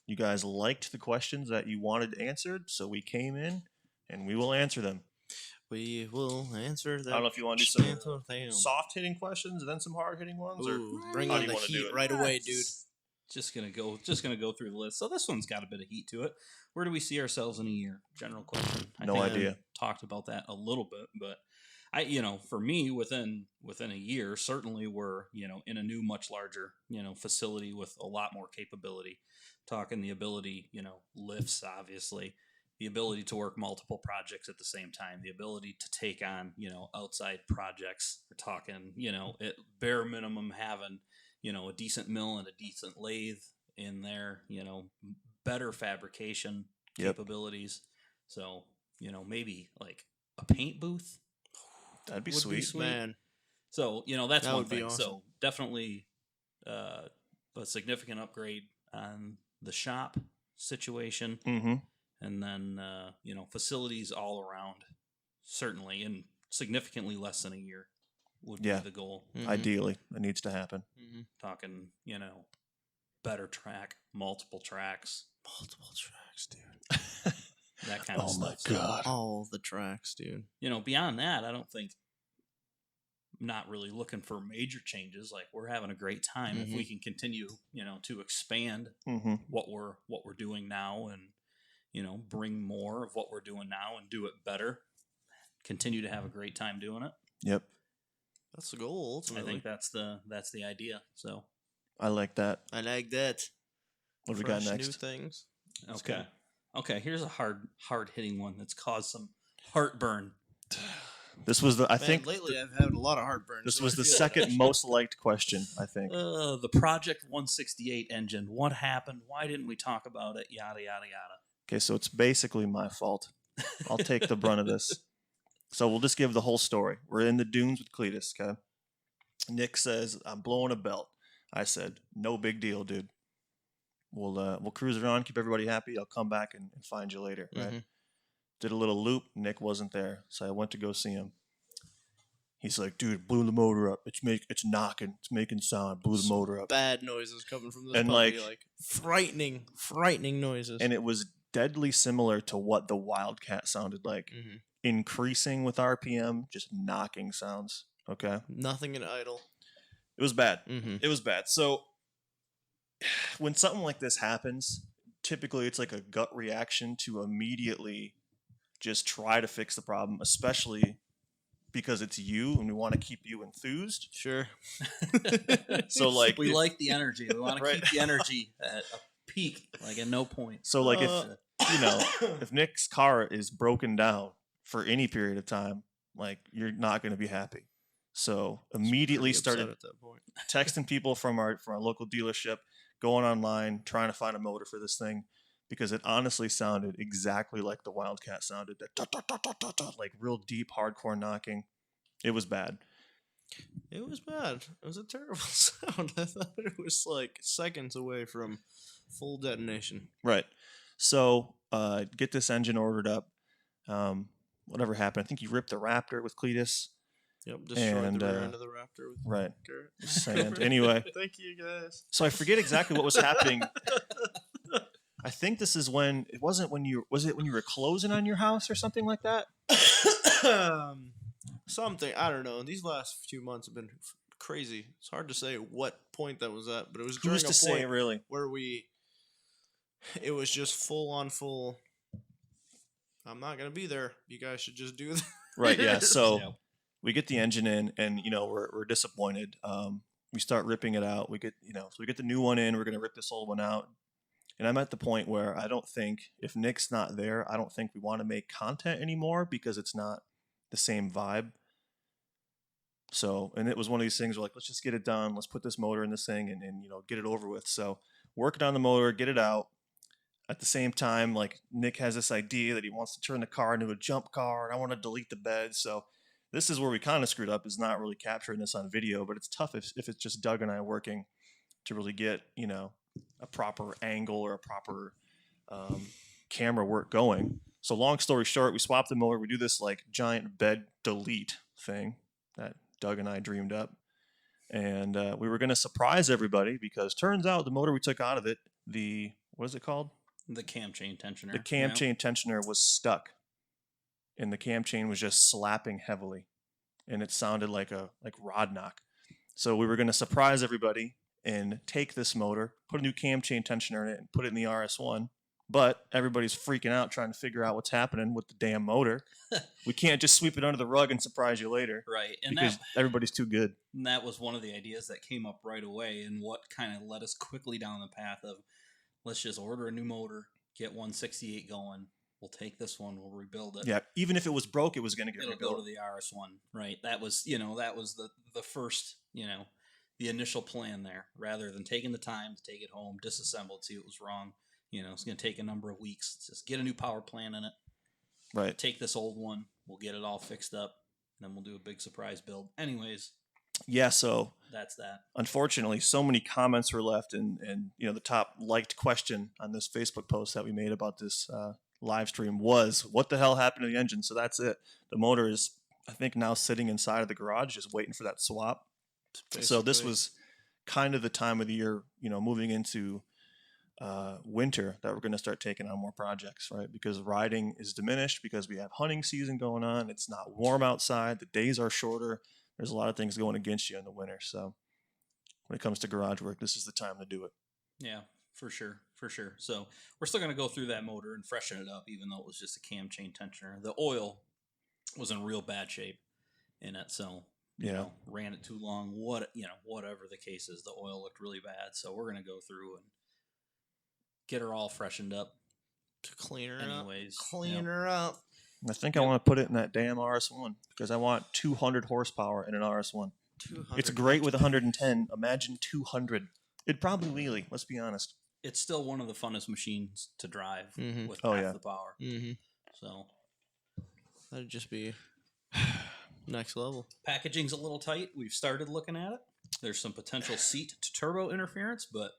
you guys liked the questions that you wanted answered, so we came in and we will answer them. We will answer that. I don't know if you want to do some soft hitting questions and then some hard hitting ones, or bring how on do you the wanna do heat it? right away, dude. Just gonna go through the list. So this one's got a bit of heat to it. Where do we see ourselves in a year? General question. No think idea. we talked about that a little bit, but for me, within a year, certainly we're in a new, much larger facility with a lot more capability. Talking the ability, lifts obviously, the ability to work multiple projects at the same time, the ability to take on outside projects. We're talking at bare minimum having a decent mill and a decent lathe in there, better fabrication capabilities. So, maybe like a paint booth. That'd be Would sweet. be sweet. Man. So, that's That one would be thing. awesome. So definitely a significant upgrade on the shop situation. Mm-hmm. And then, facilities all around, certainly, and significantly less than a year would be the goal. Mhm. Ideally, it needs to happen. Talking, better track, multiple tracks, dude. that kind of stuff. Oh my God. All the tracks, dude. Beyond that, I don't think, not really looking for major changes. Like, we're having a great time if we can continue, to expand Mm-hmm. what we're doing now, and bring more of what we're doing now and do it better. Continue to have a great time doing it. Yep. That's the goal, ultimately. I think that's the idea. So I like that. I like that. What do we got Fresh next? New things. okay. Here's a hard hitting one that's caused some heartburn. This was the. I Man, think lately I've had a lot of heartburn. this so was I the feel second most liked question. I think. The Project 168 engine. What happened? Why didn't we talk about it? Yada yada yada. Okay, so it's basically my fault. I'll take the brunt of this. So we'll just give the whole story. We're in the dunes with Cletus. Okay. Nick says, "I'm blowing a belt." I said, "No big deal, dude. We'll cruise around, keep everybody happy. I'll come back and find you later." Right. Mhm. Did a little loop. Nick wasn't there, so I went to go see him. He's like, "Dude, blew the motor up. It's knocking. It's making sound. Blew the motor up." bad noises coming from this And, puppy, like- frightening noises. And it was deadly similar to what the Wildcat sounded like. Mhm. Increasing with RPM, just knocking sounds. Okay. Nothing in idle. It was bad. Mm-hmm. It was bad. So when something like this happens, typically it's like a gut reaction to immediately just try to fix the problem, especially because it's you and we want to keep you enthused. Sure. So like we like the energy. We want to Right. keep the energy at a peak, like at no point. So like if Nick's car is broken down for any period of time, like you're not going to be happy. So immediately Pretty upset started at that point. texting people from our local dealership, going online, trying to find a motor for this thing, because it honestly sounded exactly like the Wildcat sounded, that like real deep, hardcore knocking. It was bad. It was bad. It was a terrible sound. I thought it was like seconds away from full detonation. Right. So get this engine ordered up. Whatever happened, I think you ripped the Raptor with Cletus. Yep, destroyed And, the rear end of the Raptor with right. Garrett. Sand. Anyway. Thank you, guys. So I forget exactly what was happening. I think this is when it wasn't when you was it when you were closing on your house or something like that? Something, I don't know. These last few months have been crazy. It's hard to say what point that was at, but it was during Who's a to say point really? where it was just full on full. I'm not gonna be there. You guys should just do that. Right, yeah. So Yeah. we get the engine in, and we're disappointed. We start ripping it out. We get the new one in. We're gonna rip this old one out. And I'm at the point where I don't think, if Nick's not there, I don't think we want to make content anymore because it's not the same vibe. So, and it was one of these things where like, let's just get it done. Let's put this motor in this thing and get it over with. So working on the motor, get it out. At the same time, like Nick has this idea that he wants to turn the car into a jump car, and I want to delete the bed. So this is where we kind of screwed up, is not really capturing this on video, but it's tough if it's just Doug and I working to really get, a proper angle or a proper camera work going. So long story short, we swap the motor. We do this like giant bed delete thing that Doug and I dreamed up. And we were going to surprise everybody because turns out the motor we took out of it, what is it called? The cam chain tensioner. The cam chain tensioner was stuck. And the cam chain was just slapping heavily. And it sounded like rod knock. So we were going to surprise everybody and take this motor, put a new cam chain tensioner in it, and put it in the RS1. But everybody's freaking out trying to figure out what's happening with the damn motor. We can't just sweep it under the rug and surprise you later. Right. And because everybody's too good. And that was one of the ideas that came up right away, and what kind of led us quickly down the path of, let's just order a new motor, get 168 going. We'll take this one, we'll rebuild it. Yeah, even if it was broke, it was going to get It'll rebuilt. go to the RS1, right? That was the first, the initial plan there, rather than taking the time to take it home, disassemble it, see what was wrong. It's going to take a number of weeks. Let's just get a new power plant in it. Right. Take this old one. We'll get it all fixed up. And then we'll do a big surprise build. Anyways. Yeah, so. That's that. Unfortunately, so many comments were left. And the top liked question on this Facebook post that we made about this live stream was, what the hell happened to the engine? So that's it. The motor is, I think, now sitting inside of the garage just waiting for that swap. Basically. So this was kind of the time of the year, moving into winter, that we're going to start taking on more projects, right? Because riding is diminished because we have hunting season going on. It's not warm outside. The days are shorter. There's a lot of things going against you in the winter. So when it comes to garage work, this is the time to do it. Yeah, for sure. For sure. So we're still going to go through that motor and freshen it up, even though it was just a cam chain tensioner. The oil was in real bad shape in it. So, ran it too long. Whatever the case is, the oil looked really bad. So we're going to go through and get her all freshened up. To clean her Anyways, up. Clean her up. I think I want to put it in that damn RS1 because I want 200 horsepower in an RS1. It's great with 110. Imagine 200. It'd probably wheelie, let's be honest. It's still one of the funnest machines to drive with half the power. Mm-hmm. So that'd just be next level. Packaging's a little tight. We've started looking at it. There's some potential seat to turbo interference, but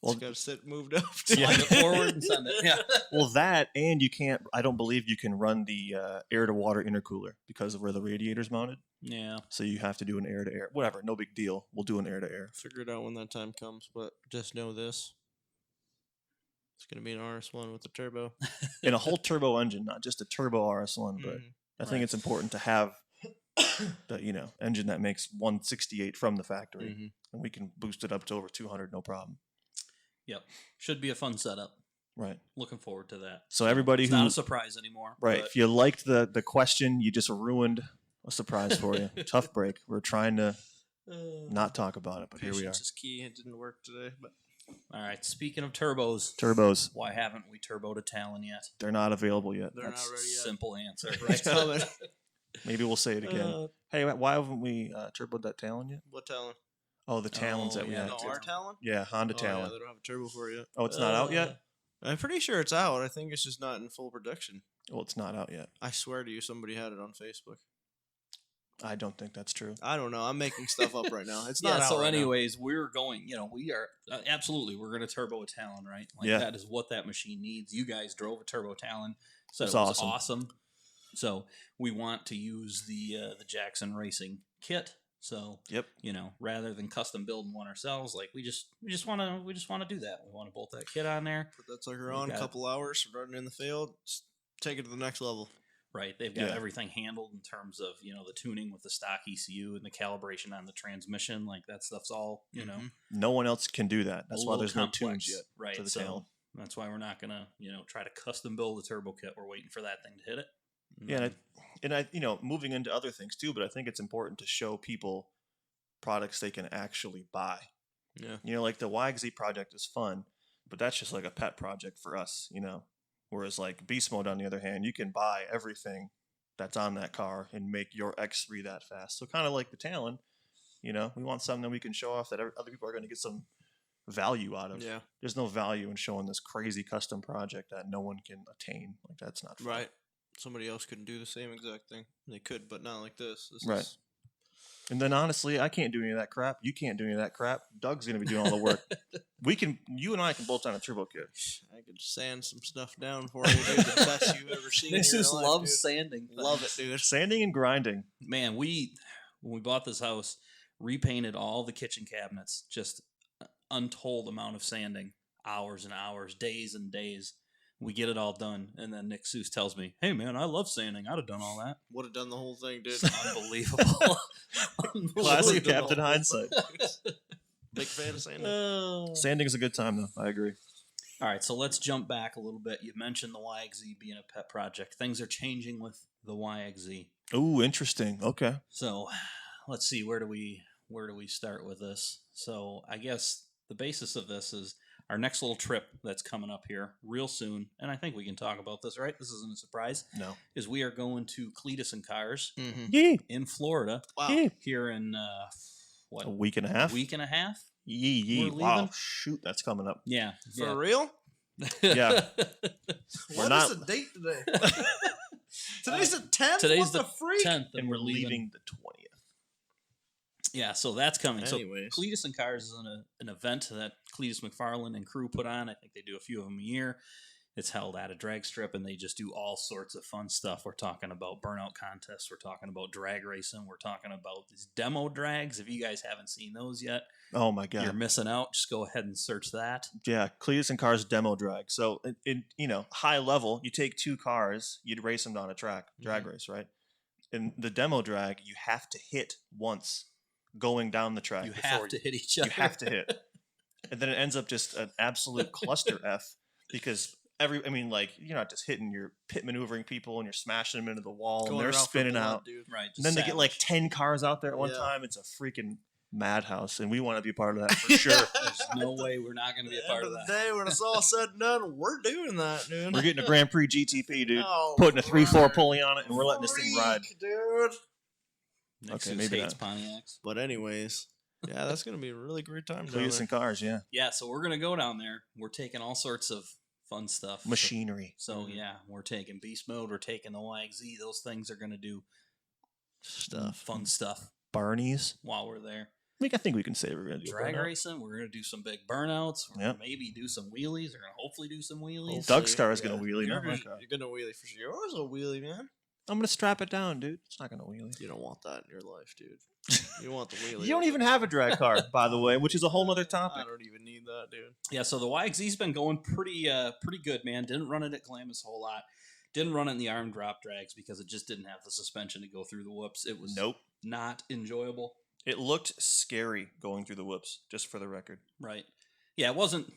Well, got to sit moved up. Slide it forward and send it. Yeah. Well, that, and you can't, I don't believe you can run the air to water intercooler because of where the radiator's mounted. Yeah. So you have to do an air to air. Whatever, no big deal. We'll do an air to air. Figure it out when that time comes, but just know this. It's going to be an RS1 with a turbo. And a whole turbo engine, not just a turbo RS1, but I think it's important to have the, engine that makes 168 from the factory. And we can boost it up to over 200, no problem. Yep. Should be a fun setup. Right. Looking forward to that. So everybody it's not a surprise anymore. Right. If you liked the question, you just ruined a surprise for you. Tough break. We're trying to not talk about it, but here we are. Patience is key. It didn't work today, but All right. Speaking of turbos, Turbos, why haven't we turboed a Talon yet? they're not available yet. they're That's- not ready yet. Simple answer, It's right? coming. Maybe we'll say it again. Hey, why haven't we turboed that Talon yet? What Talon? Oh, the Talons that we yeah, had. No, too. our Talon? Yeah, Honda Oh, Talon. yeah, they don't have a turbo for it yet. Oh, it's not out yet? I'm pretty sure it's out. I think it's just not in full production. Well, it's not out yet. I swear to you, somebody had it on Facebook. I don't think that's true. I don't know. I'm making stuff up right now. It's Yeah. not out So, right now. anyways, we're going. We are absolutely. We're going to turbo a Talon, right? Like Yeah. that is what that machine needs. You guys drove a turbo Talon, so It's it was awesome. awesome. So we want to use the Jackson Racing kit. So Yep. rather than custom building one ourselves, like we just want to do that. We want to bolt that kit on there. Put that sucker We on, a got- couple hours, running in the field, just take it to the next level. Right, they've got Yeah. everything handled in terms of the tuning with the stock ECU and the calibration on the transmission. Like that stuff's all Mhm. No one else can do that. That's a why little there's no complex, tunes yet right? to the So Talon. that's why we're not gonna try to custom build a turbo kit. We're waiting for that thing to hit it. Yeah, and I moving into other things too, but I think it's important to show people products they can actually buy. Yeah. Like the YXZ project is fun, but that's just like a pet project for us, Whereas like Beast Mode, on the other hand, you can buy everything that's on that car and make your X3 that fast. So kind of like the Talon, we want something that we can show off that other people are going to get some value out of. Yeah. There's no value in showing this crazy custom project that no one can attain. Like that's not fun. Right. Somebody else couldn't do the same exact thing. They could, but not like this. This Right. is And then honestly, I can't do any of that crap. You can't do any of that crap. Doug's gonna be doing all the work. You and I can bolt on a turbo kit. I could sand some stuff down for you, dude. The best you've ever seen. Nick in your just life, loves dude. sanding. Love it, dude. Sanding and grinding. Man, when we bought this house, repainted all the kitchen cabinets. Just untold amount of sanding, hours and hours, days and days. We get it all done, and then Nick Seuss tells me, "Hey, man, I love sanding. I'd have done all that." Would have done the whole thing, dude. Unbelievable. Classic Unbelievable. Captain Hindsight. Big fan of sanding. Sanding is a good time, though. I agree. All right, so let's jump back a little bit. You mentioned the YXZ being a pet project. Things are changing with the YXZ. Ooh, interesting. Okay. So let's see, where do we start with this? So I guess the basis of this is our next little trip that's coming up here real soon, and I think we can talk about this, right? This isn't a surprise. No. Is we are going to Cletus and Cars Mm-hmm. Yee. in Florida Wow. Yee. here in what, A week and a half. week and a half? Yee yee. We're Wow. leaving? Shoot, that's coming up. Yeah. For real? Yeah. What not- is the date today? Today's the 10th? Today's What the the freak? 10th, And we're leaving the 20th. Yeah, so that's coming. Anyways. So Cletus and Cars is an event that Cletus Mcfarland and crew put on. I think they do a few of them a year. It's held at a drag strip, and they just do all sorts of fun stuff. We're talking about burnout contests. We're talking about drag racing. We're talking about these demo drags. If you guys haven't seen those yet, Oh my god. you're missing out. Just go ahead and search that. Yeah, Cletus and Cars demo drag. So, in high level, you take two cars, you'd race them down a track, drag race, right? In the demo drag, you have to hit once going down the track. You before have to hit each other. You have to hit, and then it ends up just an absolute cluster f because you're not just hitting, you're pit maneuvering people and you're smashing them into the wall Going and they're around for spinning blood, out. dude. Right. And then they get like savage. 10 cars out there at one Yeah. time. It's a freaking madhouse, and we want to be part of that for sure. There's no way we're not going to be a At part the of end that. of the day, when it's all said and done, we're doing that, dude. We're getting a Grand Prix GTP, dude. Oh, Putting a 3/4 right. pulley on it, and we're letting this thing ride. Freak, dude. Nick Okay, Seuss maybe hates not. Pontiacs. But anyways, yeah, that's gonna be a really great time. down Cletus there. and Cars, yeah. Yeah, so we're going to go down there. We're taking all sorts of fun stuff. Machinery. So yeah, we're taking beast mode. We're taking the YXZ. Those things are going to do Stuff. fun stuff Barney's. while we're there. I think we can say we're going to do Drag burnout. racing. We're going to do some big burnouts. We're Yep. gonna maybe do some wheelies. We're going to hopefully do some wheelies. Doug's car is Yeah. going to wheelie. You're Not my gonna, car. you're gonna wheelie for sure. Yours will wheelie, man. I'm going to strap it down, dude. It's not going to wheelie. You don't want that in your life, dude. You want the wheelie. You don't even have a drag car, by the way, which is a whole other I topic. don't even need that, dude. Yeah, so the YXZ's been going pretty good, man. Didn't run it at Glamis a whole lot. Didn't run it in the arm drop drags because it just didn't have the suspension to go through the whoops. It was Nope. not enjoyable. It looked scary going through the whoops, just for the record. Right. Yeah, it wasn't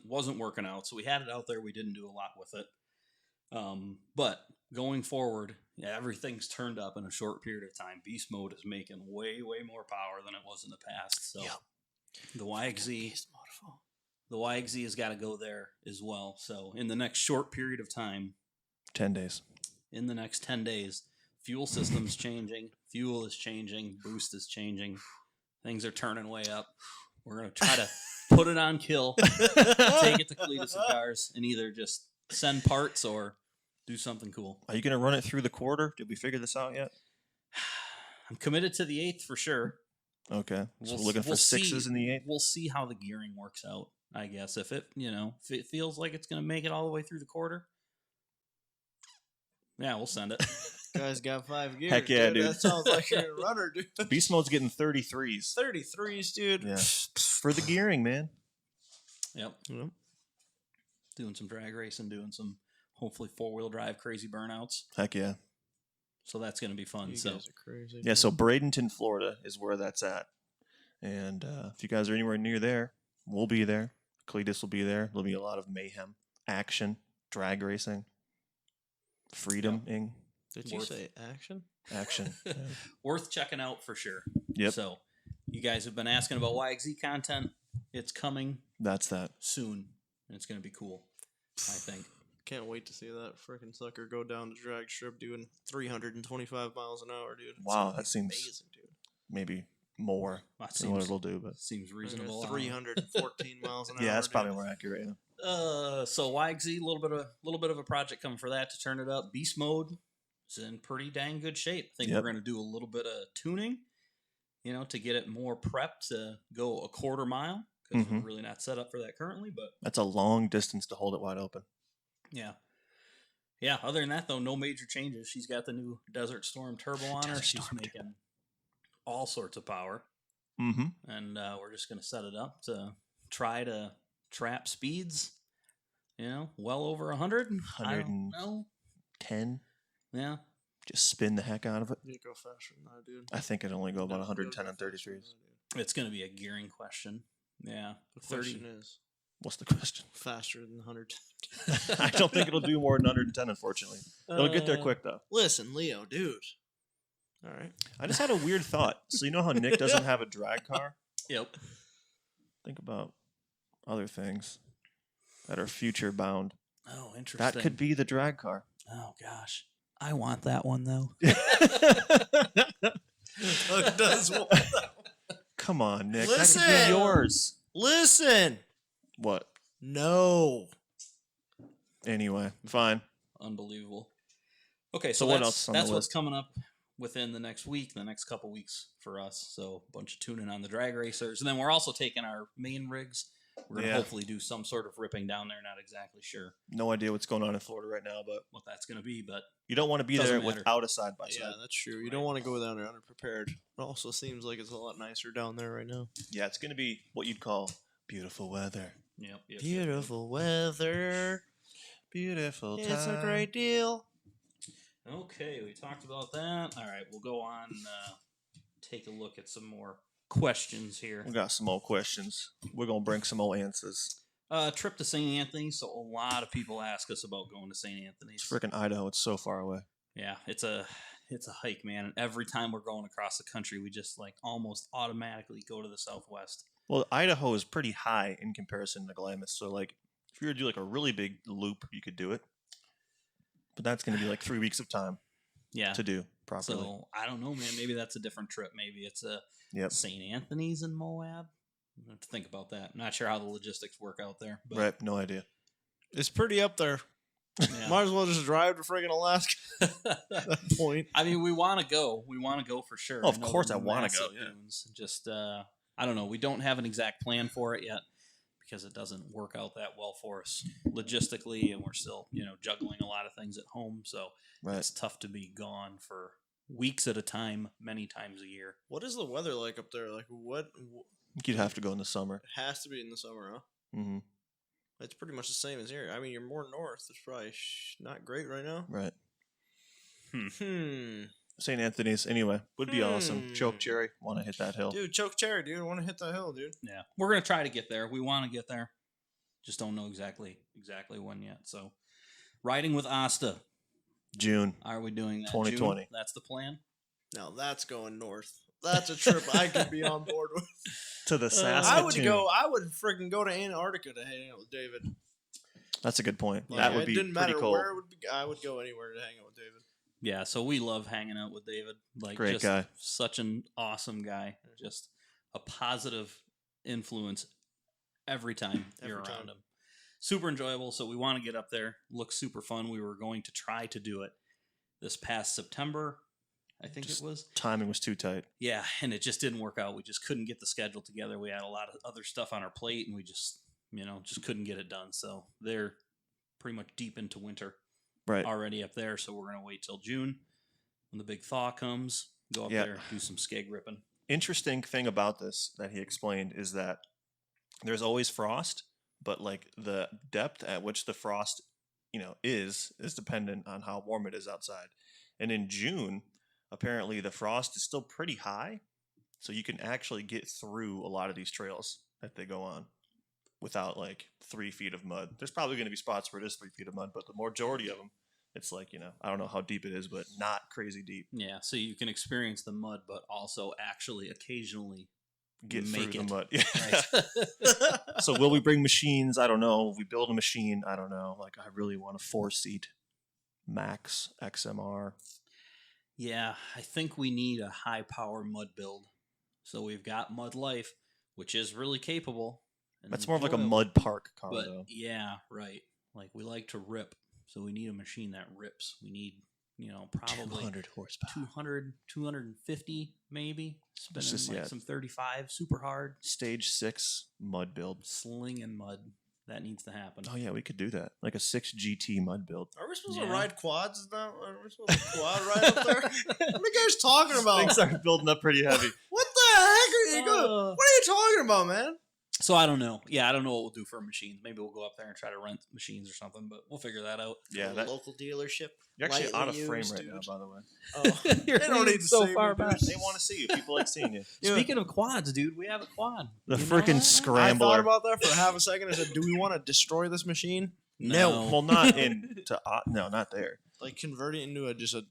working out. So we had it out there. We didn't do a lot with it. But going forward, everything's turned up in a short period of time. Beast mode is making way more power than it was in the past. So the YXZ has got to go there as well. So in the next short period of time, 10 days. In the next 10 days, fuel system's changing, fuel is changing, boost is changing. Things are turning way up. We're going to try to put it on kill, take it to Cletus and cars, and either just send parts or do something cool. Are you going to run it through the quarter? Did we figure this out yet? I'm committed to the 8th for sure. Okay. So we're looking for 6s in the 8th? We'll see how the gearing works out, I guess. If it feels like it's going to make it all the way through the quarter, yeah, we'll send it. Guys got 5 gears. Heck yeah, dude. That sounds like you're a runner, dude. Beast mode's getting 33s. 33s, dude. Yeah. For the gearing, man. Yep. Doing some drag racing, doing some hopefully 4-wheel drive crazy burnouts. Heck yeah. So that's going to be fun. You guys are crazy. Yeah, so Bradenton, Florida is where that's at. And if you guys are anywhere near there, we'll be there. Cletus will be there. There'll be a lot of mayhem, action, drag racing, freedom-ing. Did you say action? Action. Yeah. Worth checking out for sure. Yep. So you guys have been asking about YXZ content. It's coming That's that. soon. And it's going to be cool, I think. Can't wait to see that freaking sucker go down the drag strip doing 325 miles an hour, dude. Wow, that seems amazing, dude. maybe more That than what it'll do, but seems reasonable. 314 miles an hour. yeah, that's probably dude. more accurate. Yeah. So YXZ, a little bit of a project coming for that to turn it up. Beast mode is in pretty dang good shape. I think we're going to do a little bit of tuning, to get it more prepped to go a quarter mile because we're really not set up for that currently. But that's a long distance to hold it wide open. Yeah. Other than that, though, no major changes. She's got the new Desert Storm turbo on her. She's making all sorts of power. Mm-hmm. And we're just going to set it up to try to trap speeds, well over 100. 110. Yeah. Just spin the heck out of it. You go faster than that, dude. I think it'd only go about 110 and 33s. It's going to be a gearing question. Yeah. The question is, what's the question? Faster than 100. I don't think it'll do more than 110, unfortunately. It'll get there quick, though. Listen, Leo, dude. All right. I just had a weird thought. So you know how Nick doesn't have a drag car? Yep. Think about other things that are future bound. Oh, interesting. That could be the drag car. Oh, gosh. I want that one, though. Doug does want that one. Come on, Nick. Listen. That could be yours. Listen. What? No. Anyway, fine. Unbelievable. Okay, So so what that's, else on the that's what's list? coming up within the next week, the next couple weeks for us. So a bunch of tuning on the drag racers. And then we're also taking our main rigs. We're going to hopefully do some sort of ripping down there. Not exactly sure No idea what's going on in Florida right now, but what that's going to be, but you don't want to be Doesn't there matter. without a side-by-side. Yeah, that's true. You don't want to go down there unprepared. It also seems like it's a lot nicer down there right now. Yeah, it's going to be what you'd call beautiful weather. yep. Beautiful weather. Beautiful time. It's a great deal. Okay, we talked about that. All right, we'll go on, take a look at some more questions here. We got some more questions. We're going to bring some more answers. Trip to St. Anthony's. So a lot of people ask us about going to St. Anthony's. It's freaking Idaho. It's so far away. Yeah, it's a hike, man. And every time we're going across the country, we just almost automatically go to the Southwest. Well, Idaho is pretty high in comparison to Glamis. So, if you were to do a really big loop, you could do it. But that's going to be 3 weeks of time to do properly. So I don't know, man. Maybe that's a different trip. Maybe it's a Yep. St. Anthony's in Moab. I have to think about that. I'm not sure how the logistics work out there. But Right. No idea. It's pretty up there. yeah. Might as well just drive to friggin' Alaska at that point. I mean, we want to go. We want to go for sure. Oh, of know course they're I wanna go, massive yeah. dunes. Just, I don't know. We don't have an exact plan for it yet because it doesn't work out that well for us logistically, and we're still, juggling a lot of things at home. So Right. it's tough to be gone for weeks at a time, many times a year. What is the weather like up there? What You'd have to go in the summer. it has to be in the summer, huh? Mm-hmm. It's pretty much the same as here. I mean, you're more north. It's probably not great right now. Right. Hmm. St. Anthony's, anyway, would be awesome. Choke cherry. Want to hit that hill. Dude, choke cherry, dude. I want to hit that hill, dude. Yeah, we're gonna try to get there. We want to get there. Just don't know exactly when yet. So, riding with Asta, June. Are we doing that? 2020. June? That's the plan. Now that's going north. That's a trip I could be on board with. To the I Saskatoon. would freaking go to Antarctica to hang out with David. That's a good point. Like, That would be it didn't pretty matter cool. where it would be. I would go anywhere to hang out with David. Yeah, so we love hanging out with David. Like, Great just guy. Such an awesome guy. Just a positive influence every time you're Every around time. him. Super enjoyable. So we want to get up there. Looks super fun. We were going to try to do it this past September, I think Just it was. Timing was too tight. Yeah, and it just didn't work out. We just couldn't get the schedule together. We had a lot of other stuff on our plate, and we just couldn't get it done. So they're pretty much deep into winter Right. already up there. So we're going to wait till June when the big thaw comes, go up Yeah. there, do some skeg ripping. Interesting thing about this that he explained is that there's always frost, but like the depth at which the frost, is dependent on how warm it is outside. And in June, apparently the frost is still pretty high, so you can actually get through a lot of these trails that they go on without like 3 feet of mud. There's probably going to be spots where it is 3 feet of mud, but the majority of them, it's like, I don't know how deep it is, but not crazy deep. Yeah, so you can experience the mud, but also actually occasionally Get make through it. the mud. Yeah. Right. So will we bring machines? I don't know. We build a machine. I don't know. Like, I really want a 4-seat Max XMR. Yeah, I think we need a high power mud build. So we've got Mud Life, which is really capable. and That's more of like a enjoyable, mud park car, But though. yeah, right. Like we like to rip, so we need a machine that rips. We need, probably 200 horsepower. 200, 250 maybe. Spinning just- like yeah. some 35, super hard, Stage 6 mud build. slinging mud. That needs to happen. Oh, yeah, we could do that. Like a 6 GT mud build. Are we supposed Yeah. to ride quads now? Are we supposed to quad ride up there? What are you guys talking about? Things are building up pretty heavy. What the heck are you going? What are you talking about, man? So I don't know. Yeah, I don't know what we'll do for machines. Maybe we'll go up there and try to rent machines or something, but we'll figure that out. Yeah, A that, local dealership. you're actually out of lightly frame used, right now, dude. by the way. Oh, You're they don't leaning need to so see far me, back. dude. They want to see you. People like seeing you. Speaking of quads, dude, we have a quad. The You know freaking that? I scrambler. thought about that for half a second. I said, "Do we want to destroy this machine? No. Well, not no, not there. Like convert it into just a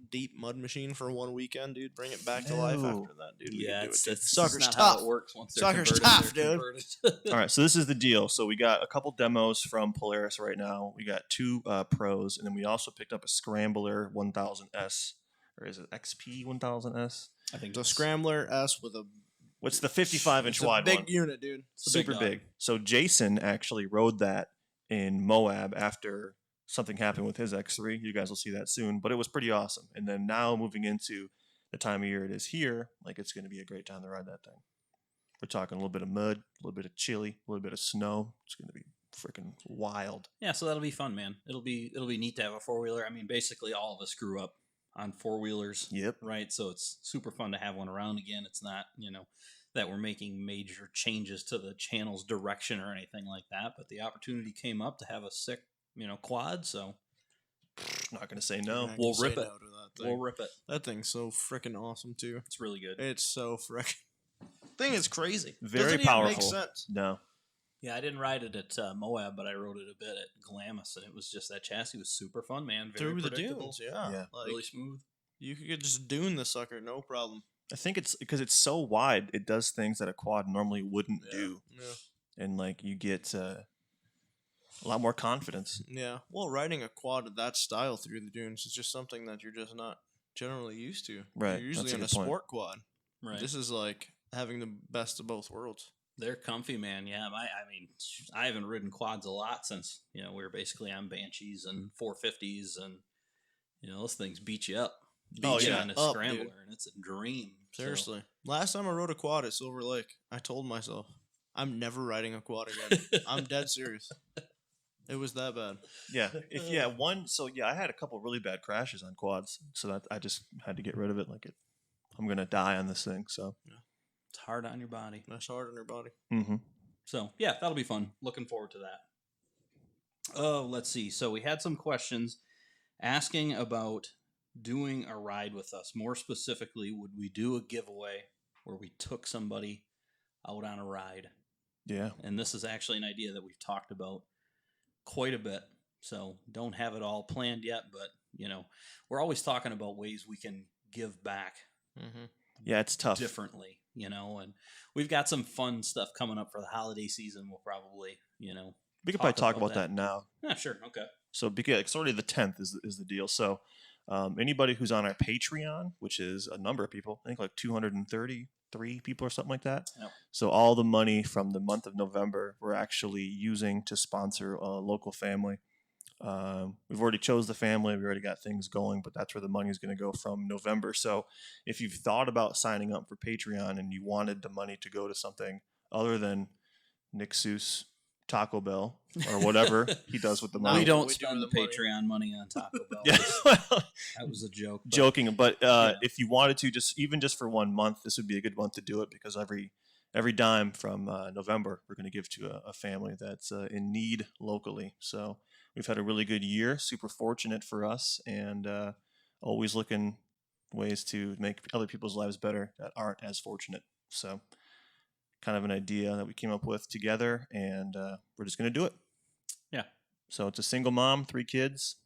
deep mud machine for one weekend, dude. Bring it back to life No. after that, dude. We Yeah, can do it's, it, dude. it's Sucker's not tough. how it works once they're Sucker's converted. tough, They're dude. converted. All right, so this is the deal. So we got a couple demos from Polaris right now. We got 2 pros, and then we also picked up a Scrambler 1000S, or is it XP 1000S? I think The it's- Scrambler S with a What's the 55-inch it's a wide big one? unit, dude. it's a big Super dog. big. So Jason actually rode that in Moab after something happened with his X3. You guys will see that soon, but it was pretty awesome. And then now moving into the time of year it is here, like it's going to be a great time to ride that thing. We're talking a little bit of mud, a little bit of chili, a little bit of snow. It's going to be freaking wild. Yeah, so that'll be fun, man. It'll be neat to have a 4-wheeler. I mean, basically all of us grew up on 4-wheelers, Yep. right? So it's super fun to have one around again. It's not, that we're making major changes to the channel's direction or anything like that, but the opportunity came up to have a sick, quad, so Not going to say no. I We'll can rip say it. no to that thing. we'll rip it. That thing's so freaking awesome too. It's really good. It's so freaking. Thing is crazy. Very Doesn't even powerful. make sense. No. Yeah, I didn't ride it at Moab, but I rode it a bit at Glamis, and it was just that chassis was super fun, man. Very Through the predictable, dunes, yeah. Yeah. Like, really smooth. you could just dune the sucker, no problem. I think it's because it's so wide, it does things that a quad normally wouldn't do. Yeah. And like you get a lot more confidence. Yeah. Well, riding a quad of that style through the dunes is just something that you're just not generally used to. Right, You're usually that's a in a good point. sport quad. Right. This is like having the best of both worlds. They're comfy, man. Yeah, I mean, I haven't ridden quads a lot since we were basically on Banshees and 450s, and those things beat you up. Oh, Beat you yeah. on a Up, scrambler, dude. and it's a dream. So, Seriously. Last time I rode a quad at Silver Lake, I told myself, I'm never riding a quad again. I'm dead serious. It was that bad. Yeah. If I had a couple really bad crashes on quads, so that I just had to get rid of it. I'm gonna die on this thing. So. it's hard on your body. That's hard on your body. Mm-hmm. So yeah, that'll be fun. Looking forward to that. Oh, let's see. So we had some questions asking about doing a ride with us. More specifically, would we do a giveaway where we took somebody out on a ride? Yeah. And this is actually an idea that we've talked about quite a bit. So don't have it all planned yet, but we're always talking about ways we can give back Yeah, it's tough. differently, and we've got some fun stuff coming up for the holiday season. We'll probably, We could probably talk about that now. Yeah, sure. Okay. So because it's already the 10th is the deal. So anybody who's on our Patreon, which is a number of people, I think like 233 people or something like that. Yep. So all the money from the month of November, we're actually using to sponsor a local family. We've already chose the family. We already got things going, but that's where the money is going to go from November. So if you've thought about signing up for Patreon and you wanted the money to go to something other than Nick Seuss, Taco Bell, or whatever he does with the money. We don't We spend do the the money. Patreon money on Taco Bell. Yeah, well, That was a joke. But joking, but yeah. if you wanted to, just for 1 month, this would be a good month to do it because every dime from November we're going to give to a family that's in need locally. So we've had a really good year, super fortunate for us, and always looking ways to make other people's lives better that aren't as fortunate. So kind of an idea that we came up with together, and we're just going to do it. Yeah. So it's a single mom, 3 kids,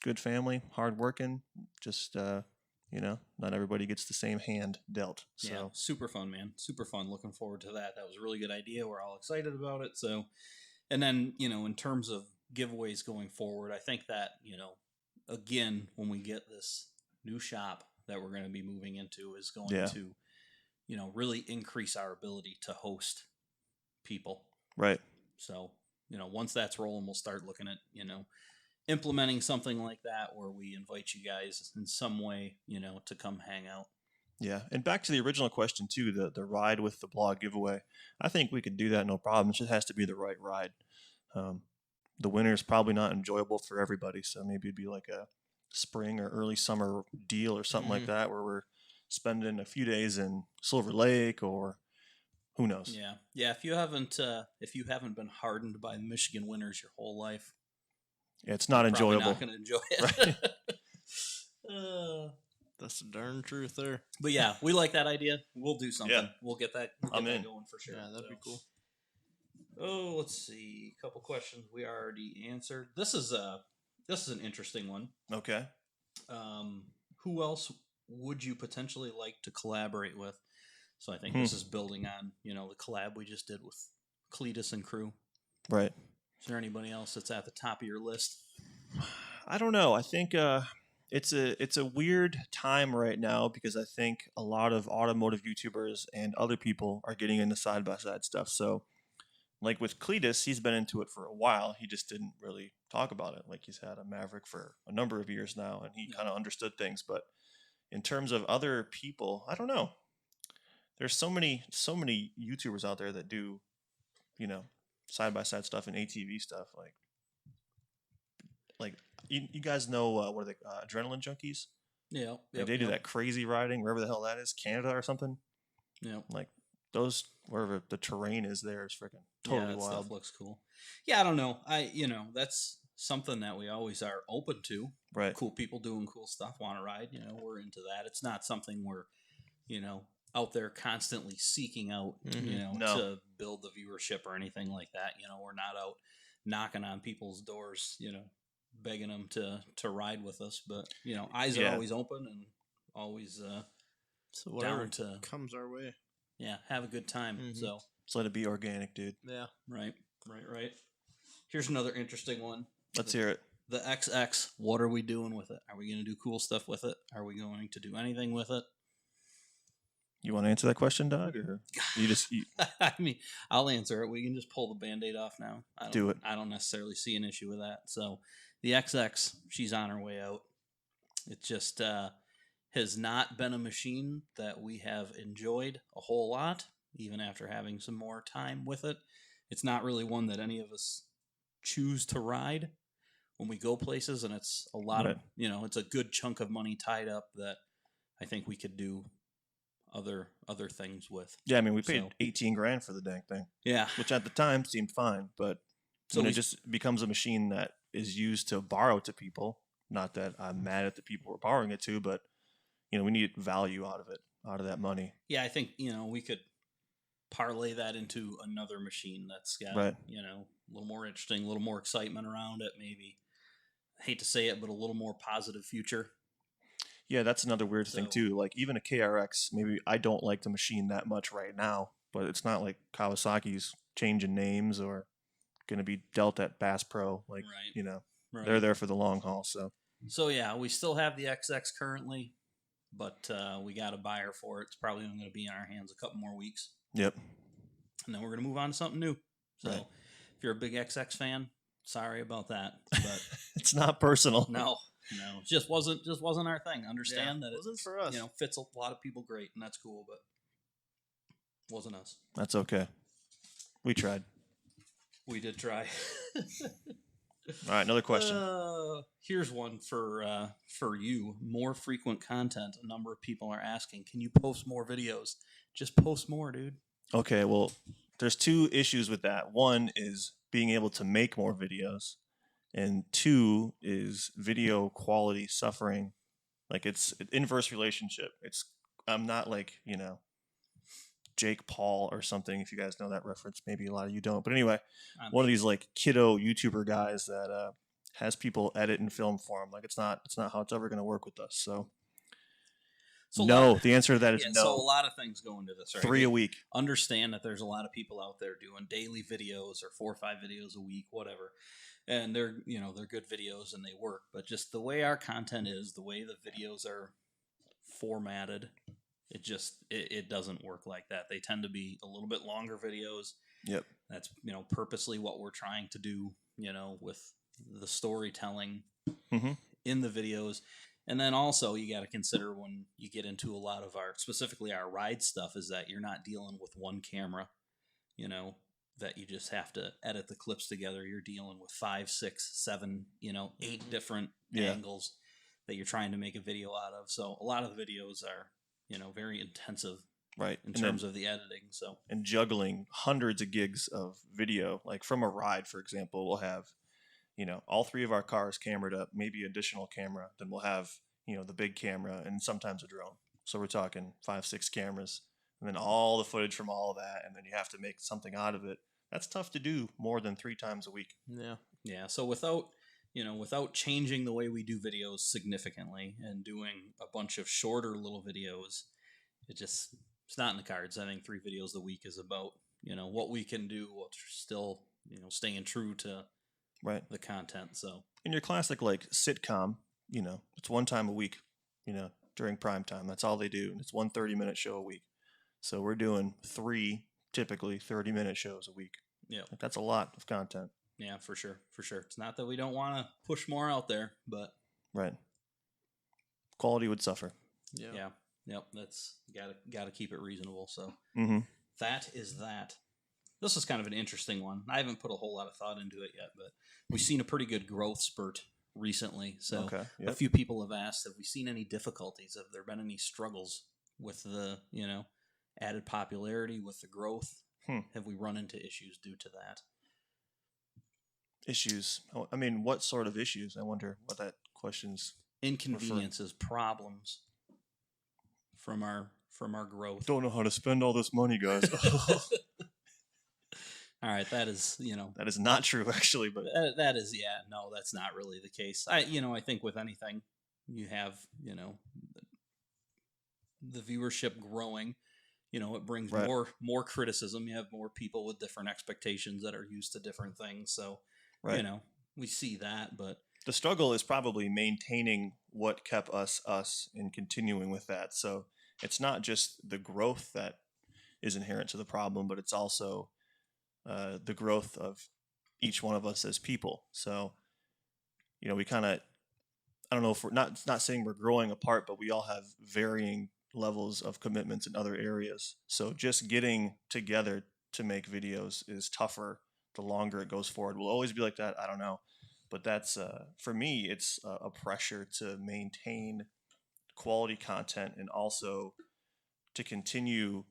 good family, hardworking. Just not everybody gets the same hand dealt. So yeah, super fun, man. Super fun. Looking forward to that. That was a really good idea. We're all excited about it. So, and then, in terms of giveaways going forward, I think that, again, when we get this new shop that we're going to be moving into is going Yeah. to, really increase our ability to host people. right. So, once that's rolling, we'll start looking at, implementing something like that where we invite you guys in some way, to come hang out. Yeah, and back to the original question too, the ride with the blog giveaway. I think we could do that no problem. It just has to be the right ride. The winter is probably not enjoyable for everybody, so maybe it'd be like a spring or early summer deal or something like that, where we're spending a few days in Silver Lake or who knows. Yeah, yeah. If you haven't been hardened by the Michigan winters your whole life, Yeah, it's not you're probably enjoyable. not going to enjoy it. Right. That's the darn truth there. But yeah, we like that idea. We'll do something. Yeah. We'll get that. I'm in. Going for sure. Yeah, that'd be cool. Oh, let's see. A couple questions we already answered. This is an interesting one. Okay. Who else would you potentially like to collaborate with? So I think this is building on the collab we just did with Cletus and crew. Right. Is there anybody else that's at the top of your list? I don't know. I think it's a weird time right now because I think a lot of automotive YouTubers and other people are getting into side-by-side stuff. So like with Cletus, he's been into it for a while. He just didn't really talk about it. Like he's had a Maverick for a number of years now, and he kind of understood things. But in terms of other people, I don't know. There's so many YouTubers out there that do, side-by-side stuff and ATV stuff. Like you guys know what are they, Adrenaline Junkies? Yeah. Like they do that crazy riding wherever the hell that is, Canada or something. Yeah. Like those, wherever the terrain is there is freaking totally that wild. Stuff looks cool. Yeah, I don't know. That's something that we always are open to. Right. Cool people doing cool stuff, want to ride. We're into that. It's not something we're, out there constantly seeking out, No. to build the viewership or anything like that. We're not out knocking on people's doors, begging them to ride with us. But, eyes are always open and always So whatever down to comes our way. Yeah, have a good time. So Just let it be organic, dude. Yeah. right. Here's another interesting one. Let's hear it. The XX. What are we doing with it? Are we going to do cool stuff with it? Are we going to do anything with it? You want to answer that question, Doug, or you I mean, I'll answer it. We can just pull the Band-Aid off now. Do it. I don't necessarily see an issue with that. So the XX, she's on her way out. It just has not been a machine that we have enjoyed a whole lot, even after having some more time with it. It's not really one that any of us choose to ride when we go places, and it's a lot of, it's a good chunk of money tied up that I think we could do other things with. Yeah, I mean, we paid $18,000 for the dang thing. Yeah. Which at the time seemed fine, but So it just becomes a machine that is used to borrow to people. Not that I'm mad at the people we're borrowing it to, but we need value out of it, out of that money. Yeah, I think, we could parlay that into another machine that's got, Right. a little more interesting, a little more excitement around it, maybe. hate to say it, but a little more positive future. Yeah, that's another weird thing So- too. Like even a KRX, maybe I don't like the machine that much right now, but it's not like Kawasaki's changing names or going to be dealt at Bass Pro. Like, Right. you know, Right. they're there for the long haul. So yeah, we still have the XX currently, but we got a buyer for it. It's probably only going to be in our hands a couple more weeks, yep. and then we're going to move on to something new. So Right. if you're a big XX fan, sorry about that, but It's not personal. no, it just wasn't our thing. Understand that it wasn't for us. fits a lot of people great, and that's cool, but wasn't us. That's okay. We tried. We did try. All right, another question. Here's one for you. More frequent content. A number of people are asking, can you post more videos? Just post more, dude. Okay, well, there's two issues with that. One is being able to make more videos, and two is video quality suffering. Like it's an inverse relationship. I'm not like, Jake Paul or something, if you guys know that reference. Maybe a lot of you don't. But anyway, one of these like kiddo YouTuber guys that has people edit and film for him. Like it's not how it's ever going to work with us. So no, the answer to that is no. So a lot of things go into this, right? 3 a week. Understand that there's a lot of people out there doing daily videos or 4 or 5 videos a week, whatever. And they're good videos and they work. But just the way our content is, the way the videos are formatted, it doesn't work like that. They tend to be a little bit longer videos. Yep. That's purposely what we're trying to do, with the storytelling in the videos. And then also you got to consider when you get into a lot of specifically our ride stuff, is that you're not dealing with one camera, that you just have to edit the clips together. You're dealing with 5, 6, 7, 8 different angles that you're trying to make a video out of. So a lot of the videos are, very intensive, right, in terms of the editing. So and juggling hundreds of gigs of video, like from a ride, for example, we'll have, all 3 of our cars cameraed up, maybe additional camera. Then we'll have, the big camera and sometimes a drone. So we're talking 5, 6 cameras, and then all the footage from all of that, and then you have to make something out of it. That's tough to do more than 3 times a week. Yeah. So without changing the way we do videos significantly and doing a bunch of shorter little videos, it's not in the cards. I think 3 videos a week is about, what we can do while still, staying true to the content. So in your classic like sitcom, it's 1 time a week, during prime time. That's all they do. And it's 1 30-minute show a week. So we're doing 3 typically 30-minute shows a week. Yeah. Like that's a lot of content. Yeah, for sure. It's not that we don't want to push more out there, but right. Quality would suffer. Yeah. Yep. That's got to keep it reasonable. So that is that. This is kind of an interesting one. I haven't put a whole lot of thought into it yet, but we've seen a pretty good growth spurt recently. So a few people have asked, have we seen any difficulties? Have there been any struggles with the, added popularity, with the growth? Have we run into issues due to that? Issues? I mean, what sort of issues? I wonder what that question's inconveniences, problems from our growth. Don't know how to spend all this money, guys. All right, that is, that is not true, actually, but that is, no, that's not really the case. I think with anything, you have, the viewership growing, it brings more criticism. You have more people with different expectations that are used to different things. So, we see that, but the struggle is probably maintaining what kept us and continuing with that. So it's not just the growth that is inherent to the problem, but it's also the growth of each one of us as people. So, we kind of, I don't know if we're not saying we're growing apart, but we all have varying levels of commitments in other areas. So just getting together to make videos is tougher the longer it goes forward. Will always be like that. I don't know. But that's, for me, it's a pressure to maintain quality content and also to continue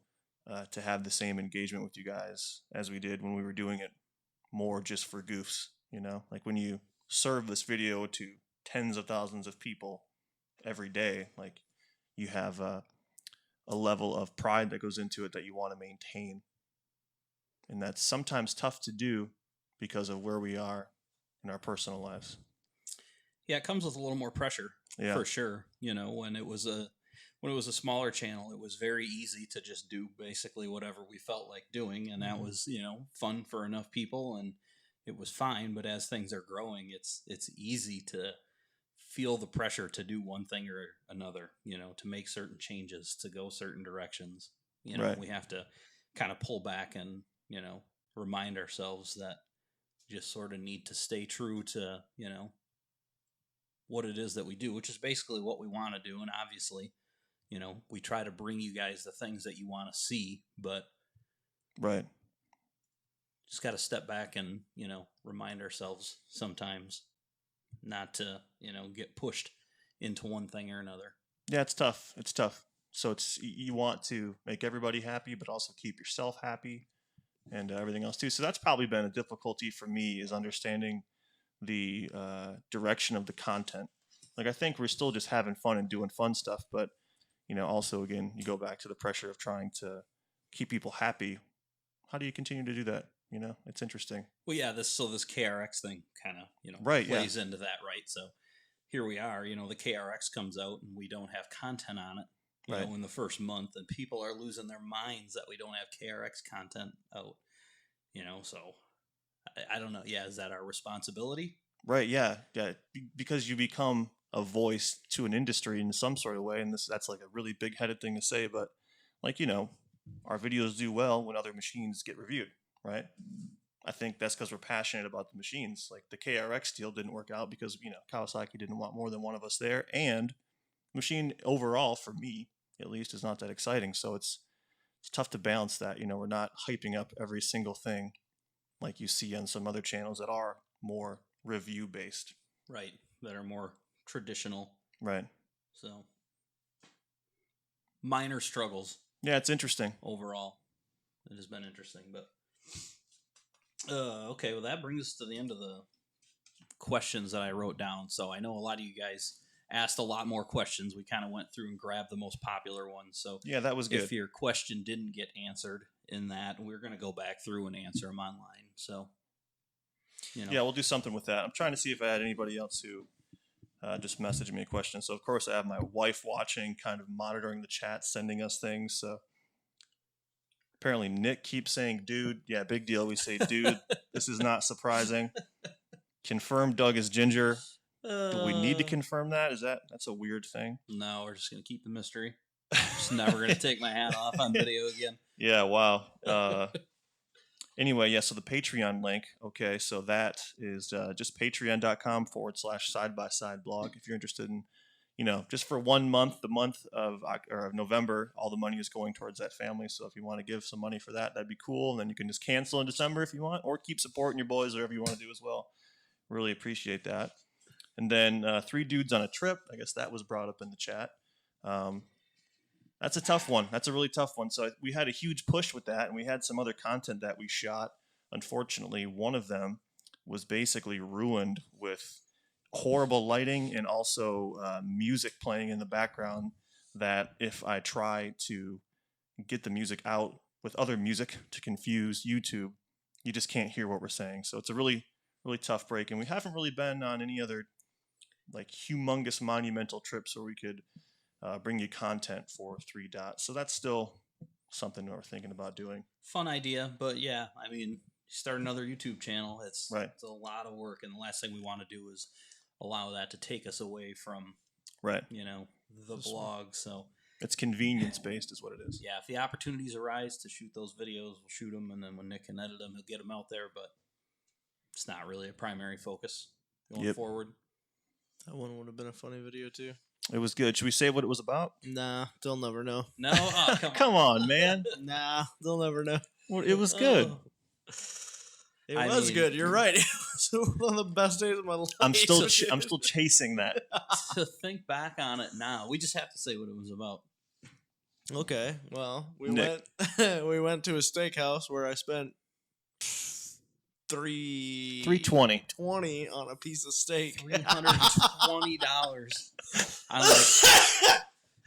to have the same engagement with you guys as we did when we were doing it more just for goofs, like when you serve this video to tens of thousands of people every day, like you have a level of pride that goes into it that you want to maintain. And that's sometimes tough to do because of where we are in our personal lives. Yeah, it comes with a little more pressure Yeah. for sure. You know, when it was a smaller channel, it was very easy to just do basically whatever we felt like doing, and that was, you know, fun for enough people, and it was fine. But as things are growing, it's easy to feel the pressure to do one thing or another, you know, to make certain changes, to go certain directions. You know, Right. we have to kind of pull back and, you know, remind ourselves that we just sort of need to stay true to, you know, what it is that we do, which is basically what we want to do. And obviously, you know, we try to bring you guys the things that you want to see, but Right. just got to step back and, you know, remind ourselves sometimes not to, you know, get pushed into one thing or another. Yeah, it's tough. It's tough. So you want to make everybody happy, but also keep yourself happy and everything else too. So that's probably been a difficulty for me, is understanding the direction of the content. Like, I think we're still just having fun and doing fun stuff, but you know, also again, you go back to the pressure of trying to keep people happy. How do you continue to do that? You know, it's interesting. Well, yeah, this KRX thing kind of, you know, Right, plays into that, right? So here we are, you know, the KRX comes out and we don't have content on it, you Right. know, in the first month, and people are losing their minds that we don't have KRX content out, you know, so I don't know. Yeah, is that our responsibility? Right. Yeah. Yeah. Because you become a voice to an industry in some sort of way, and that's like a really big-headed thing to say, but like, you know, our videos do well when other machines get reviewed, right? I think that's because we're passionate about the machines. Like the KRX deal didn't work out because, you know, Kawasaki didn't want more than one of us there, and machine overall, for me at least, is not that exciting. So it's tough to balance that. You know, we're not hyping up every single thing like you see on some other channels that are more review based. Right. That are more traditional. Right. So minor struggles. Yeah, it's interesting. Overall, it has been interesting, but okay. Well, that brings us to the end of the questions that I wrote down. So I know a lot of you guys asked a lot more questions. We kind of went through and grabbed the most popular ones. So yeah, that was good. If your question didn't get answered in that, we're going to go back through and answer them online. So, you know. Yeah, we'll do something with that. I'm trying to see if I had anybody else who just messaged me a question. So, of course, I have my wife watching, kind of monitoring the chat, sending us things. So, apparently, Nick keeps saying, dude. Yeah, big deal. We say, dude. This is not surprising. Confirm Doug is ginger. Do we need to confirm that? That's a weird thing? No, we're just going to keep the mystery. Just never going to take my hat off on video again. Yeah, wow. Anyway, yeah, so the Patreon link, okay, so that is just patreon.com/side-by-side-blog. If you're interested in, you know, just for 1 month, the month of November, all the money is going towards that family. So if you want to give some money for that, that'd be cool. And then you can just cancel in December if you want, or keep supporting your boys, whatever you want to do as well. Really appreciate that. And then 3 dudes on a trip. I guess that was brought up in the chat. That's a tough one. That's a really tough one. So we had a huge push with that, and we had some other content that we shot. Unfortunately, one of them was basically ruined with horrible lighting and also music playing in the background, that if I try to get the music out with other music to confuse YouTube, you just can't hear what we're saying. So it's a really, really tough break. And we haven't really been on any other like humongous monumental trips where we could bring you content for 3 dots. So that's still something we're thinking about doing. Fun idea, but yeah, I mean, start another YouTube channel. It's right. It's a lot of work, and the last thing we want to do is allow that to take us away from, right, you know, the blog. So it's convenience based, is what it is. Yeah, if the opportunities arise to shoot those videos, we'll shoot them, and then when Nick can edit them, he'll get them out there. But it's not really a primary focus going forward. That one would have been a funny video too. It was good. Should we say what it was about? Nah, they'll never know. No? Oh, come on, man. Nah, they'll never know. Well, it was good. It was good. You're right. It was one of the best days of my life. I'm still chasing that. To think back on it now, we just have to say what it was about. Okay. Well, we went to a steakhouse where I spent $320 on a piece of steak. $320.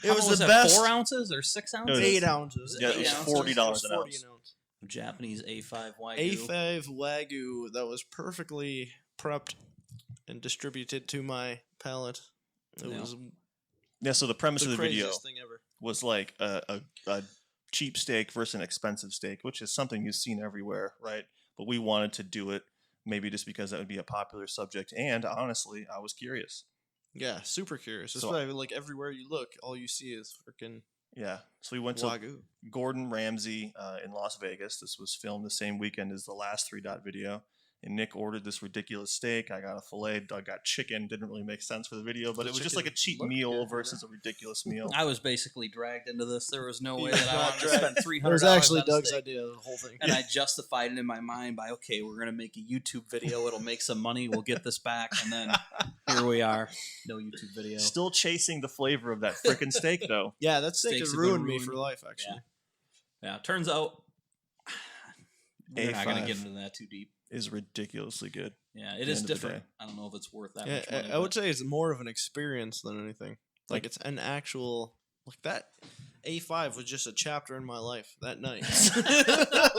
It was the best. 4 ounces or 6 ounces? 8 ounces. Yeah, it was $40 an ounce. Japanese A5 Wagyu. A5 Wagyu that was perfectly prepped and distributed to my palate. It was Yeah, so the premise of the video craziest thing ever. was like a cheap steak versus an expensive steak, which is something you've seen everywhere, right? But we wanted to do it maybe just because that would be a popular subject. And honestly, I was curious. Yeah, super curious. So- Especially like everywhere you look, all you see is freaking Yeah. So we went to Wagyu. Gordon Ramsay in Las Vegas. This was filmed the same weekend as the last 3-Dot video. And Nick ordered this ridiculous steak. I got a filet. Doug got chicken. Didn't really make sense for the video, but The it was just like a chicken cheap looked meal good, versus a ridiculous meal. I was basically dragged into this. There was no way was that I not wanted to dragged. spend $300. It was actually on a Doug's steak. idea, the whole thing. And I justified it in my mind by, okay, we're going to make a YouTube video. It'll make some money. We'll get this back. And then here we are. No YouTube video. Still chasing the flavor of that freaking steak, though. Yeah, that steak Steaks has have been ruined me ruined. for life, actually. Yeah, turns out we're not going to A5. get into that too deep. Is ridiculously good. Yeah, the it is end of the different. day. I don't know if it's worth that Yeah, much money. I would say it's more of an experience than anything. Like Like- it's an actual like that. A5 was just a chapter in my life that night.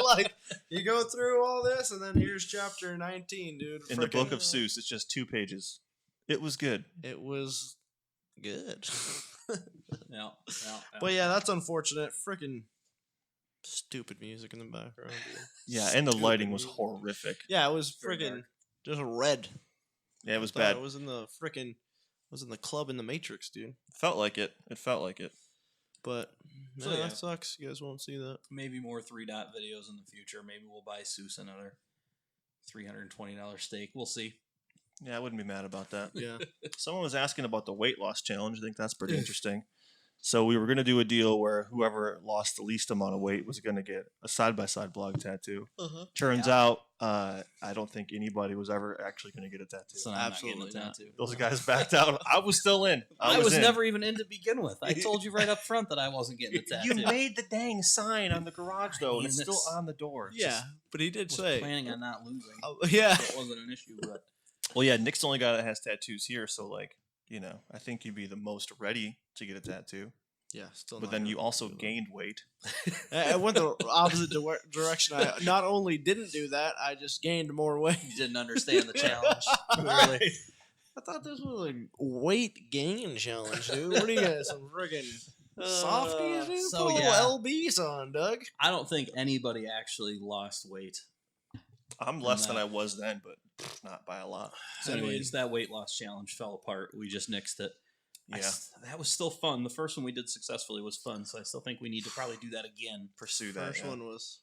Like you go through all this, and then here's chapter 19, dude. In the book Frickin- of Seuss, it's just 2 pages. It was good. It was good. Yeah. But yeah, that's unfortunate. Freaking stupid music in the background. Dude. Yeah, and the Stupid lighting was music. horrific. Yeah, it was Very freaking dark. just red. Yeah, it was Thought bad. It was in the freaking. Was in the club in the Matrix, dude. Felt like it. It felt like it. But So, no, yeah. that sucks. You guys won't see that. Maybe more 3-Dot videos in the future. Maybe we'll buy Seuss another $320 steak. We'll see. Yeah, I wouldn't be mad about that. Yeah. Someone was asking about the weight loss challenge. I think that's pretty interesting. So we were going to do a deal where whoever lost the least amount of weight was going to get a side-by-side blog tattoo. Uh-huh. Turns out, I don't think anybody was ever actually going to get a tattoo. So I'm not Absolutely getting a not. tattoo. Those guys backed out. I was still in. I was in. never even in to begin with. I told you right up front that I wasn't getting a tattoo. You made the dang sign on the garage though, and it's mean, still it's- on the door. It's Yeah, just- but he did was say. planning on not losing. Yeah. So it wasn't an issue, but well, yeah, Nick's the only guy that has tattoos here, so like, you know, I think you'd be the most ready to get a tattoo. Yeah, still. But not then gonna you also do that. gained weight. I went the opposite direction. I not only didn't do that, I just gained more weight. you didn't understand the challenge. Right. I thought this was a weight gain challenge, dude. What do you guys, some friggin' softies, dude? so, Put yeah. little LBs on, Doug. I don't think anybody actually lost weight. I'm less than I was then, but not by a lot. So I mean- anyways, that weight loss challenge fell apart. We just nixed it. Yeah, That was still fun. The first one we did successfully was fun, so I still think we need to probably do that again. pursue that. First Yeah. one was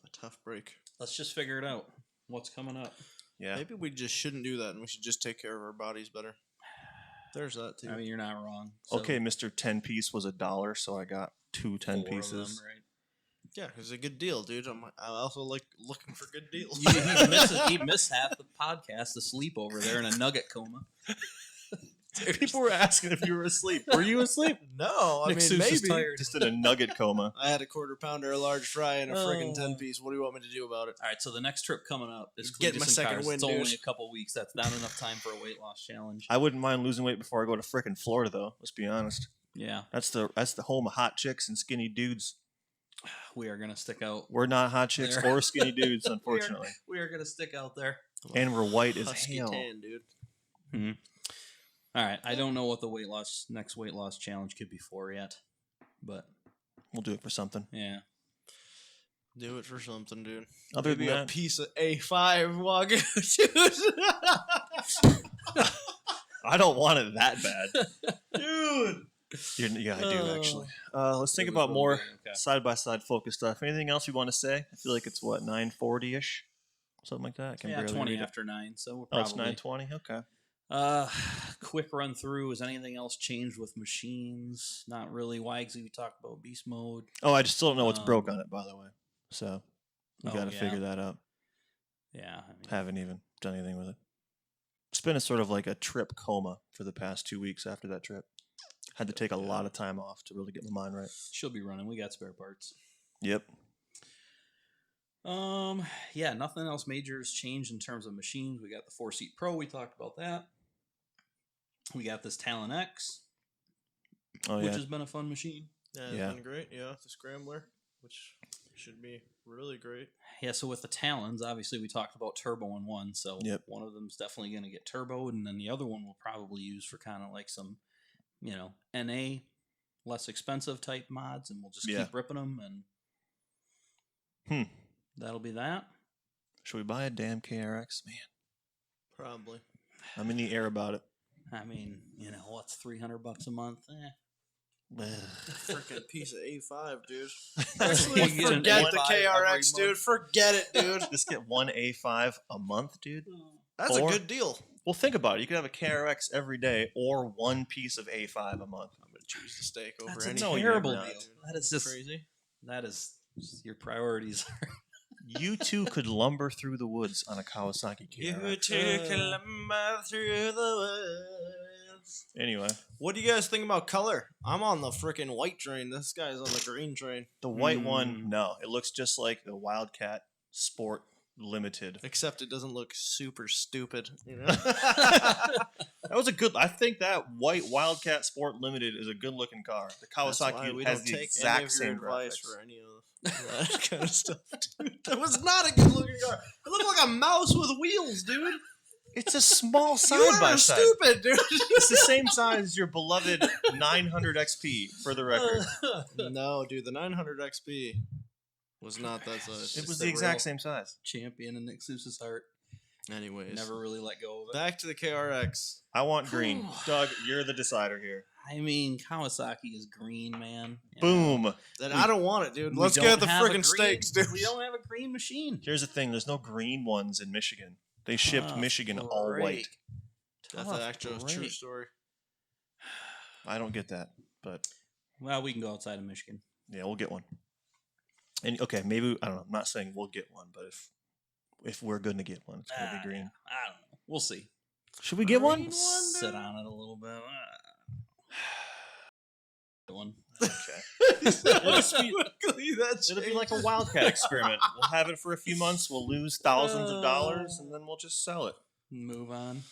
a tough break. Let's just figure it out. What's coming up? Yeah. Maybe we just shouldn't do that, and we should just take care of our bodies better. There's that too. I mean, you're not wrong. So, Okay, Mr. 10 piece was $1, so I got 2 10 4 of pieces. them, right? Yeah, it's a good deal, dude. I also like looking for good deals. He missed half the podcast asleep over there in a nugget coma. People were asking if you were asleep. Were you asleep? No, I Nick mean Seuss is maybe. tired. Just in a nugget coma. I had a quarter pounder, a large fry, and a friggin' Oh. 10-piece. What do you want me to do about it? All right, so the next trip coming up is Getting my Cletus and second Cars. win, It's only dude. a couple weeks. That's not enough time for a weight loss challenge. I wouldn't mind losing weight before I go to frickin' Florida, though. Let's be honest. Yeah, That's the home of hot chicks and skinny dudes. we are gonna stick out. We're not hot chicks There. or skinny dudes, unfortunately. We are gonna stick out there. And we're white as Husky hell. tan, dude. All right, I don't know what the next weight loss challenge could be for yet, but We'll do it for something. yeah. Do it for something, dude. Other Maybe than a that, piece of A5 Wagyu, I don't want it that bad. dude. Yeah, I do actually. Let's think It was about really more good, okay. side-by-side focused stuff. Anything else you want to say? I feel like it's what 9:40ish, something like that. I can Yeah, barely 20 read it. after 9, so we're Oh, it's probably 9:20. Okay. quick run through. Has anything else changed with machines? Not really. Wagsy, we talked about beast mode. Oh, I just still don't know what's broke Um, on it, by the way. So we oh, got to yeah. figure that out. Yeah, I mean, Haven't even done anything with it. It's been a sort of like a trip coma for the past 2 weeks after that trip. Had to take a lot of time off to really get my mind right. she'll be running. We got spare parts. Yep. Yeah, nothing else major has changed in terms of machines. We got the 4-seat Pro. We talked about that. We got this Talon X, Oh which yeah. has been a fun machine. Yeah, it's Yeah. been great. Yeah, the scrambler, which Should be really great. Yeah, so with the Talons, obviously we talked about turbo in one, so Yep. one of them's definitely going to get turboed, and then the other one we'll probably use for kind of like some, NA, less expensive type mods, and we'll just keep ripping them, and that'll be that. Should we buy a damn KRX? Man, Probably. I'm in the air about it. I mean, what's $300 a month? Freaking piece of A5, dude. Actually, Actually, you get an forget the A5 every KRX, dude. month. Forget it, dude. Just get one A5 a month, dude. That's Or- a good deal. Well, think about it. You could have a KRX every day or one piece of A5 a month. I'm gonna choose the steak over That's a any. No, you're terrible not. deal. That is just Crazy. That is your priorities. You two could lumber through the woods on a Kawasaki KRX. through the woods. Anyway, What do you guys think about color? I'm on the freaking white train. This guy's on the green train. the white one, no. It looks just like the Wildcat Sport Limited. Except it doesn't look super stupid. That was a good. I think that white Wildcat Sport Limited is a good looking car. The That's why Kawasaki we has don't the take exact any of your same advice graphics. for any of that kind of stuff, dude. That was not a good looking car. It looked like a mouse with wheels, dude. It's a small You side by are side. stupid, dude. It's the same size as your beloved 900 XP, for the record. No, dude, the 900 XP was not that size. It was the the exact real- same size. Champion in Nick Seuss's heart. Anyways, Never really let go of it. back to the KRX. I want green. Doug, you're the decider here. I mean, Kawasaki is green, man. Boom. Then I don't want it, dude. We Let's don't get the have a freaking green- steaks, dude. We don't have a green machine. Here's the thing. There's no green ones in Michigan. They shipped Tough Michigan all white. break. That's Tough an actual true break. story. I don't get that, but Well, we can go outside of Michigan. yeah, we'll get one. And okay, maybe I don't know. I'm not saying we'll get one, but if we're going to get one, it's going to be green. I don't know. We'll see. Should we get one? Green one, Sit dude? on it a little bit. One. Okay. Quickly, that It'll be like a Wildcat experiment. We'll have it for a few months. We'll lose thousands of dollars, and then we'll just sell it. Move on.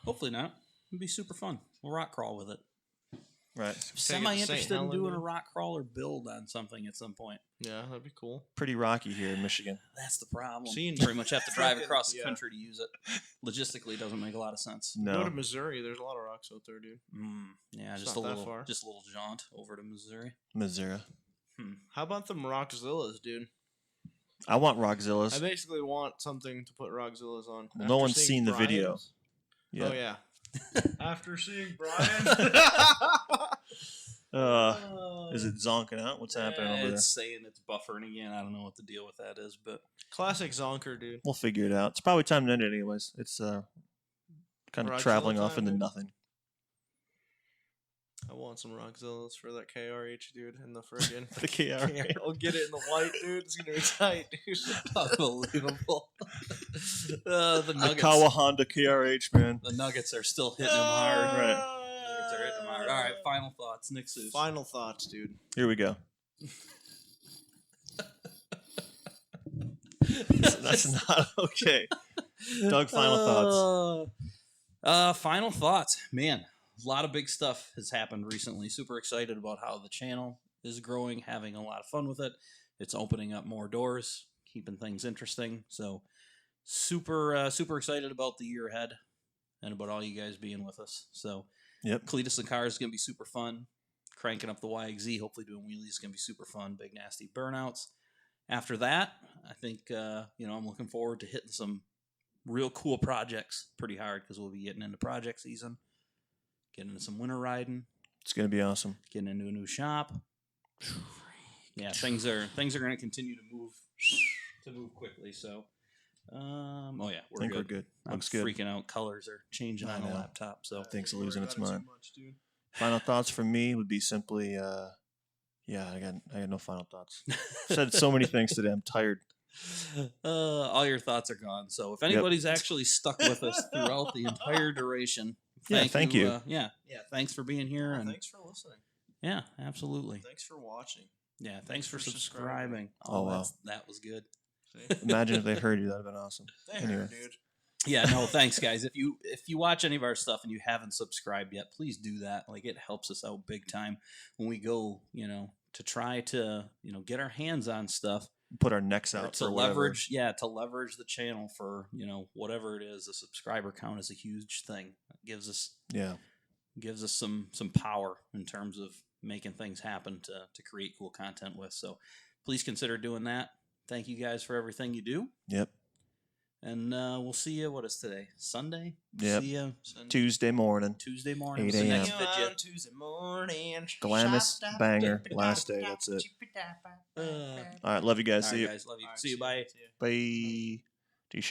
Hopefully not. It'd be super fun. We'll rock crawl with it. Right. Semi St. interested in Helen, doing a dude. rock crawl or build on something at some point. Yeah, that'd be cool. Pretty rocky here in Michigan. That's the problem. Seeing- Pretty much have to drive Frickin- across the yeah. country to use it. Logistically, it doesn't make a lot of sense. Go to No. Missouri. There's a lot of rocks out there, dude. Yeah, It's just not a that little, far. just a little jaunt over to Missouri. Missouri. How about them Rockzillas, dude? I want I Rockzillas. basically want something to put Rockzillas on. Well, no After one's seeing seen the video. Brian's- Yeah. Oh, yeah. After seeing Brian. Is it zonking out? What's happening over there? It's saying it's buffering again. I don't know what the deal with that is, but Classic Zonker, dude. We'll figure it out. It's probably time to end it anyways. It's kind of Rockzilla traveling off time, into dude. nothing. I want some Rockzillas for that KRH, dude, in the friggin' The KRX. I'll get it in the white, dude. It's gonna be tight, dude. unbelievable. The The Nuggets. Kawa Honda KRH, man. The Nuggets are still hitting them hard. Right. Nuggets are hitting them hard. All right, final thoughts. Nick Seuss. Final thoughts, dude. Here we go. That's not okay. Doug, final thoughts. Final thoughts. Man, a lot of big stuff has happened recently. Super excited about how the channel is growing, having a lot of fun with it. It's opening up more doors, keeping things interesting. So super excited about the year ahead and about all you guys being with us. So Yep. Cletus and Cars is going to be super fun. Cranking up the YXZ, hopefully doing wheelies is going to be super fun. Big nasty burnouts. After that, I think I'm looking forward to hitting some real cool projects pretty hard because we'll be getting into project season, getting into some winter riding, It's gonna be awesome. getting into a new shop. Yeah, things are going to continue to move quickly. So, we're I think we're good. I'm Looks good. freaking out. Colors are changing I on the know. laptop. So Things are losing its mind. Much, dude. Final thoughts from me would be simply, I got no final thoughts. Said so many things today. I'm tired. all your thoughts are gone. So if anybody's actually stuck with us throughout the entire duration, thank you. Thanks for being here. And Thanks for listening. yeah, absolutely. Thanks for watching. Yeah, thanks for for subscribing. Oh, wow. That was good. Imagine if they heard you. That'd have been awesome. Anyway. dude. Yeah, no, thanks guys. If you watch any of our stuff and you haven't subscribed yet, please do that. Like it helps us out big time when we go, to try to get our hands on stuff, Put our necks or out to for whatever. leverage the channel for whatever it is. The subscriber count is a huge thing. It gives us some power in terms of making things happen to create cool content with. So please consider doing that. Thank you guys for everything you do. Yep. And we'll see you. What is today? Sunday? Yep. See you Tuesday morning. 8 a.m. Next video. Tuesday morning. Glamis banger. Last day. That's it. All right. Love you guys. All See right, you. guys. Love you. See you. Bye. Bye. Do you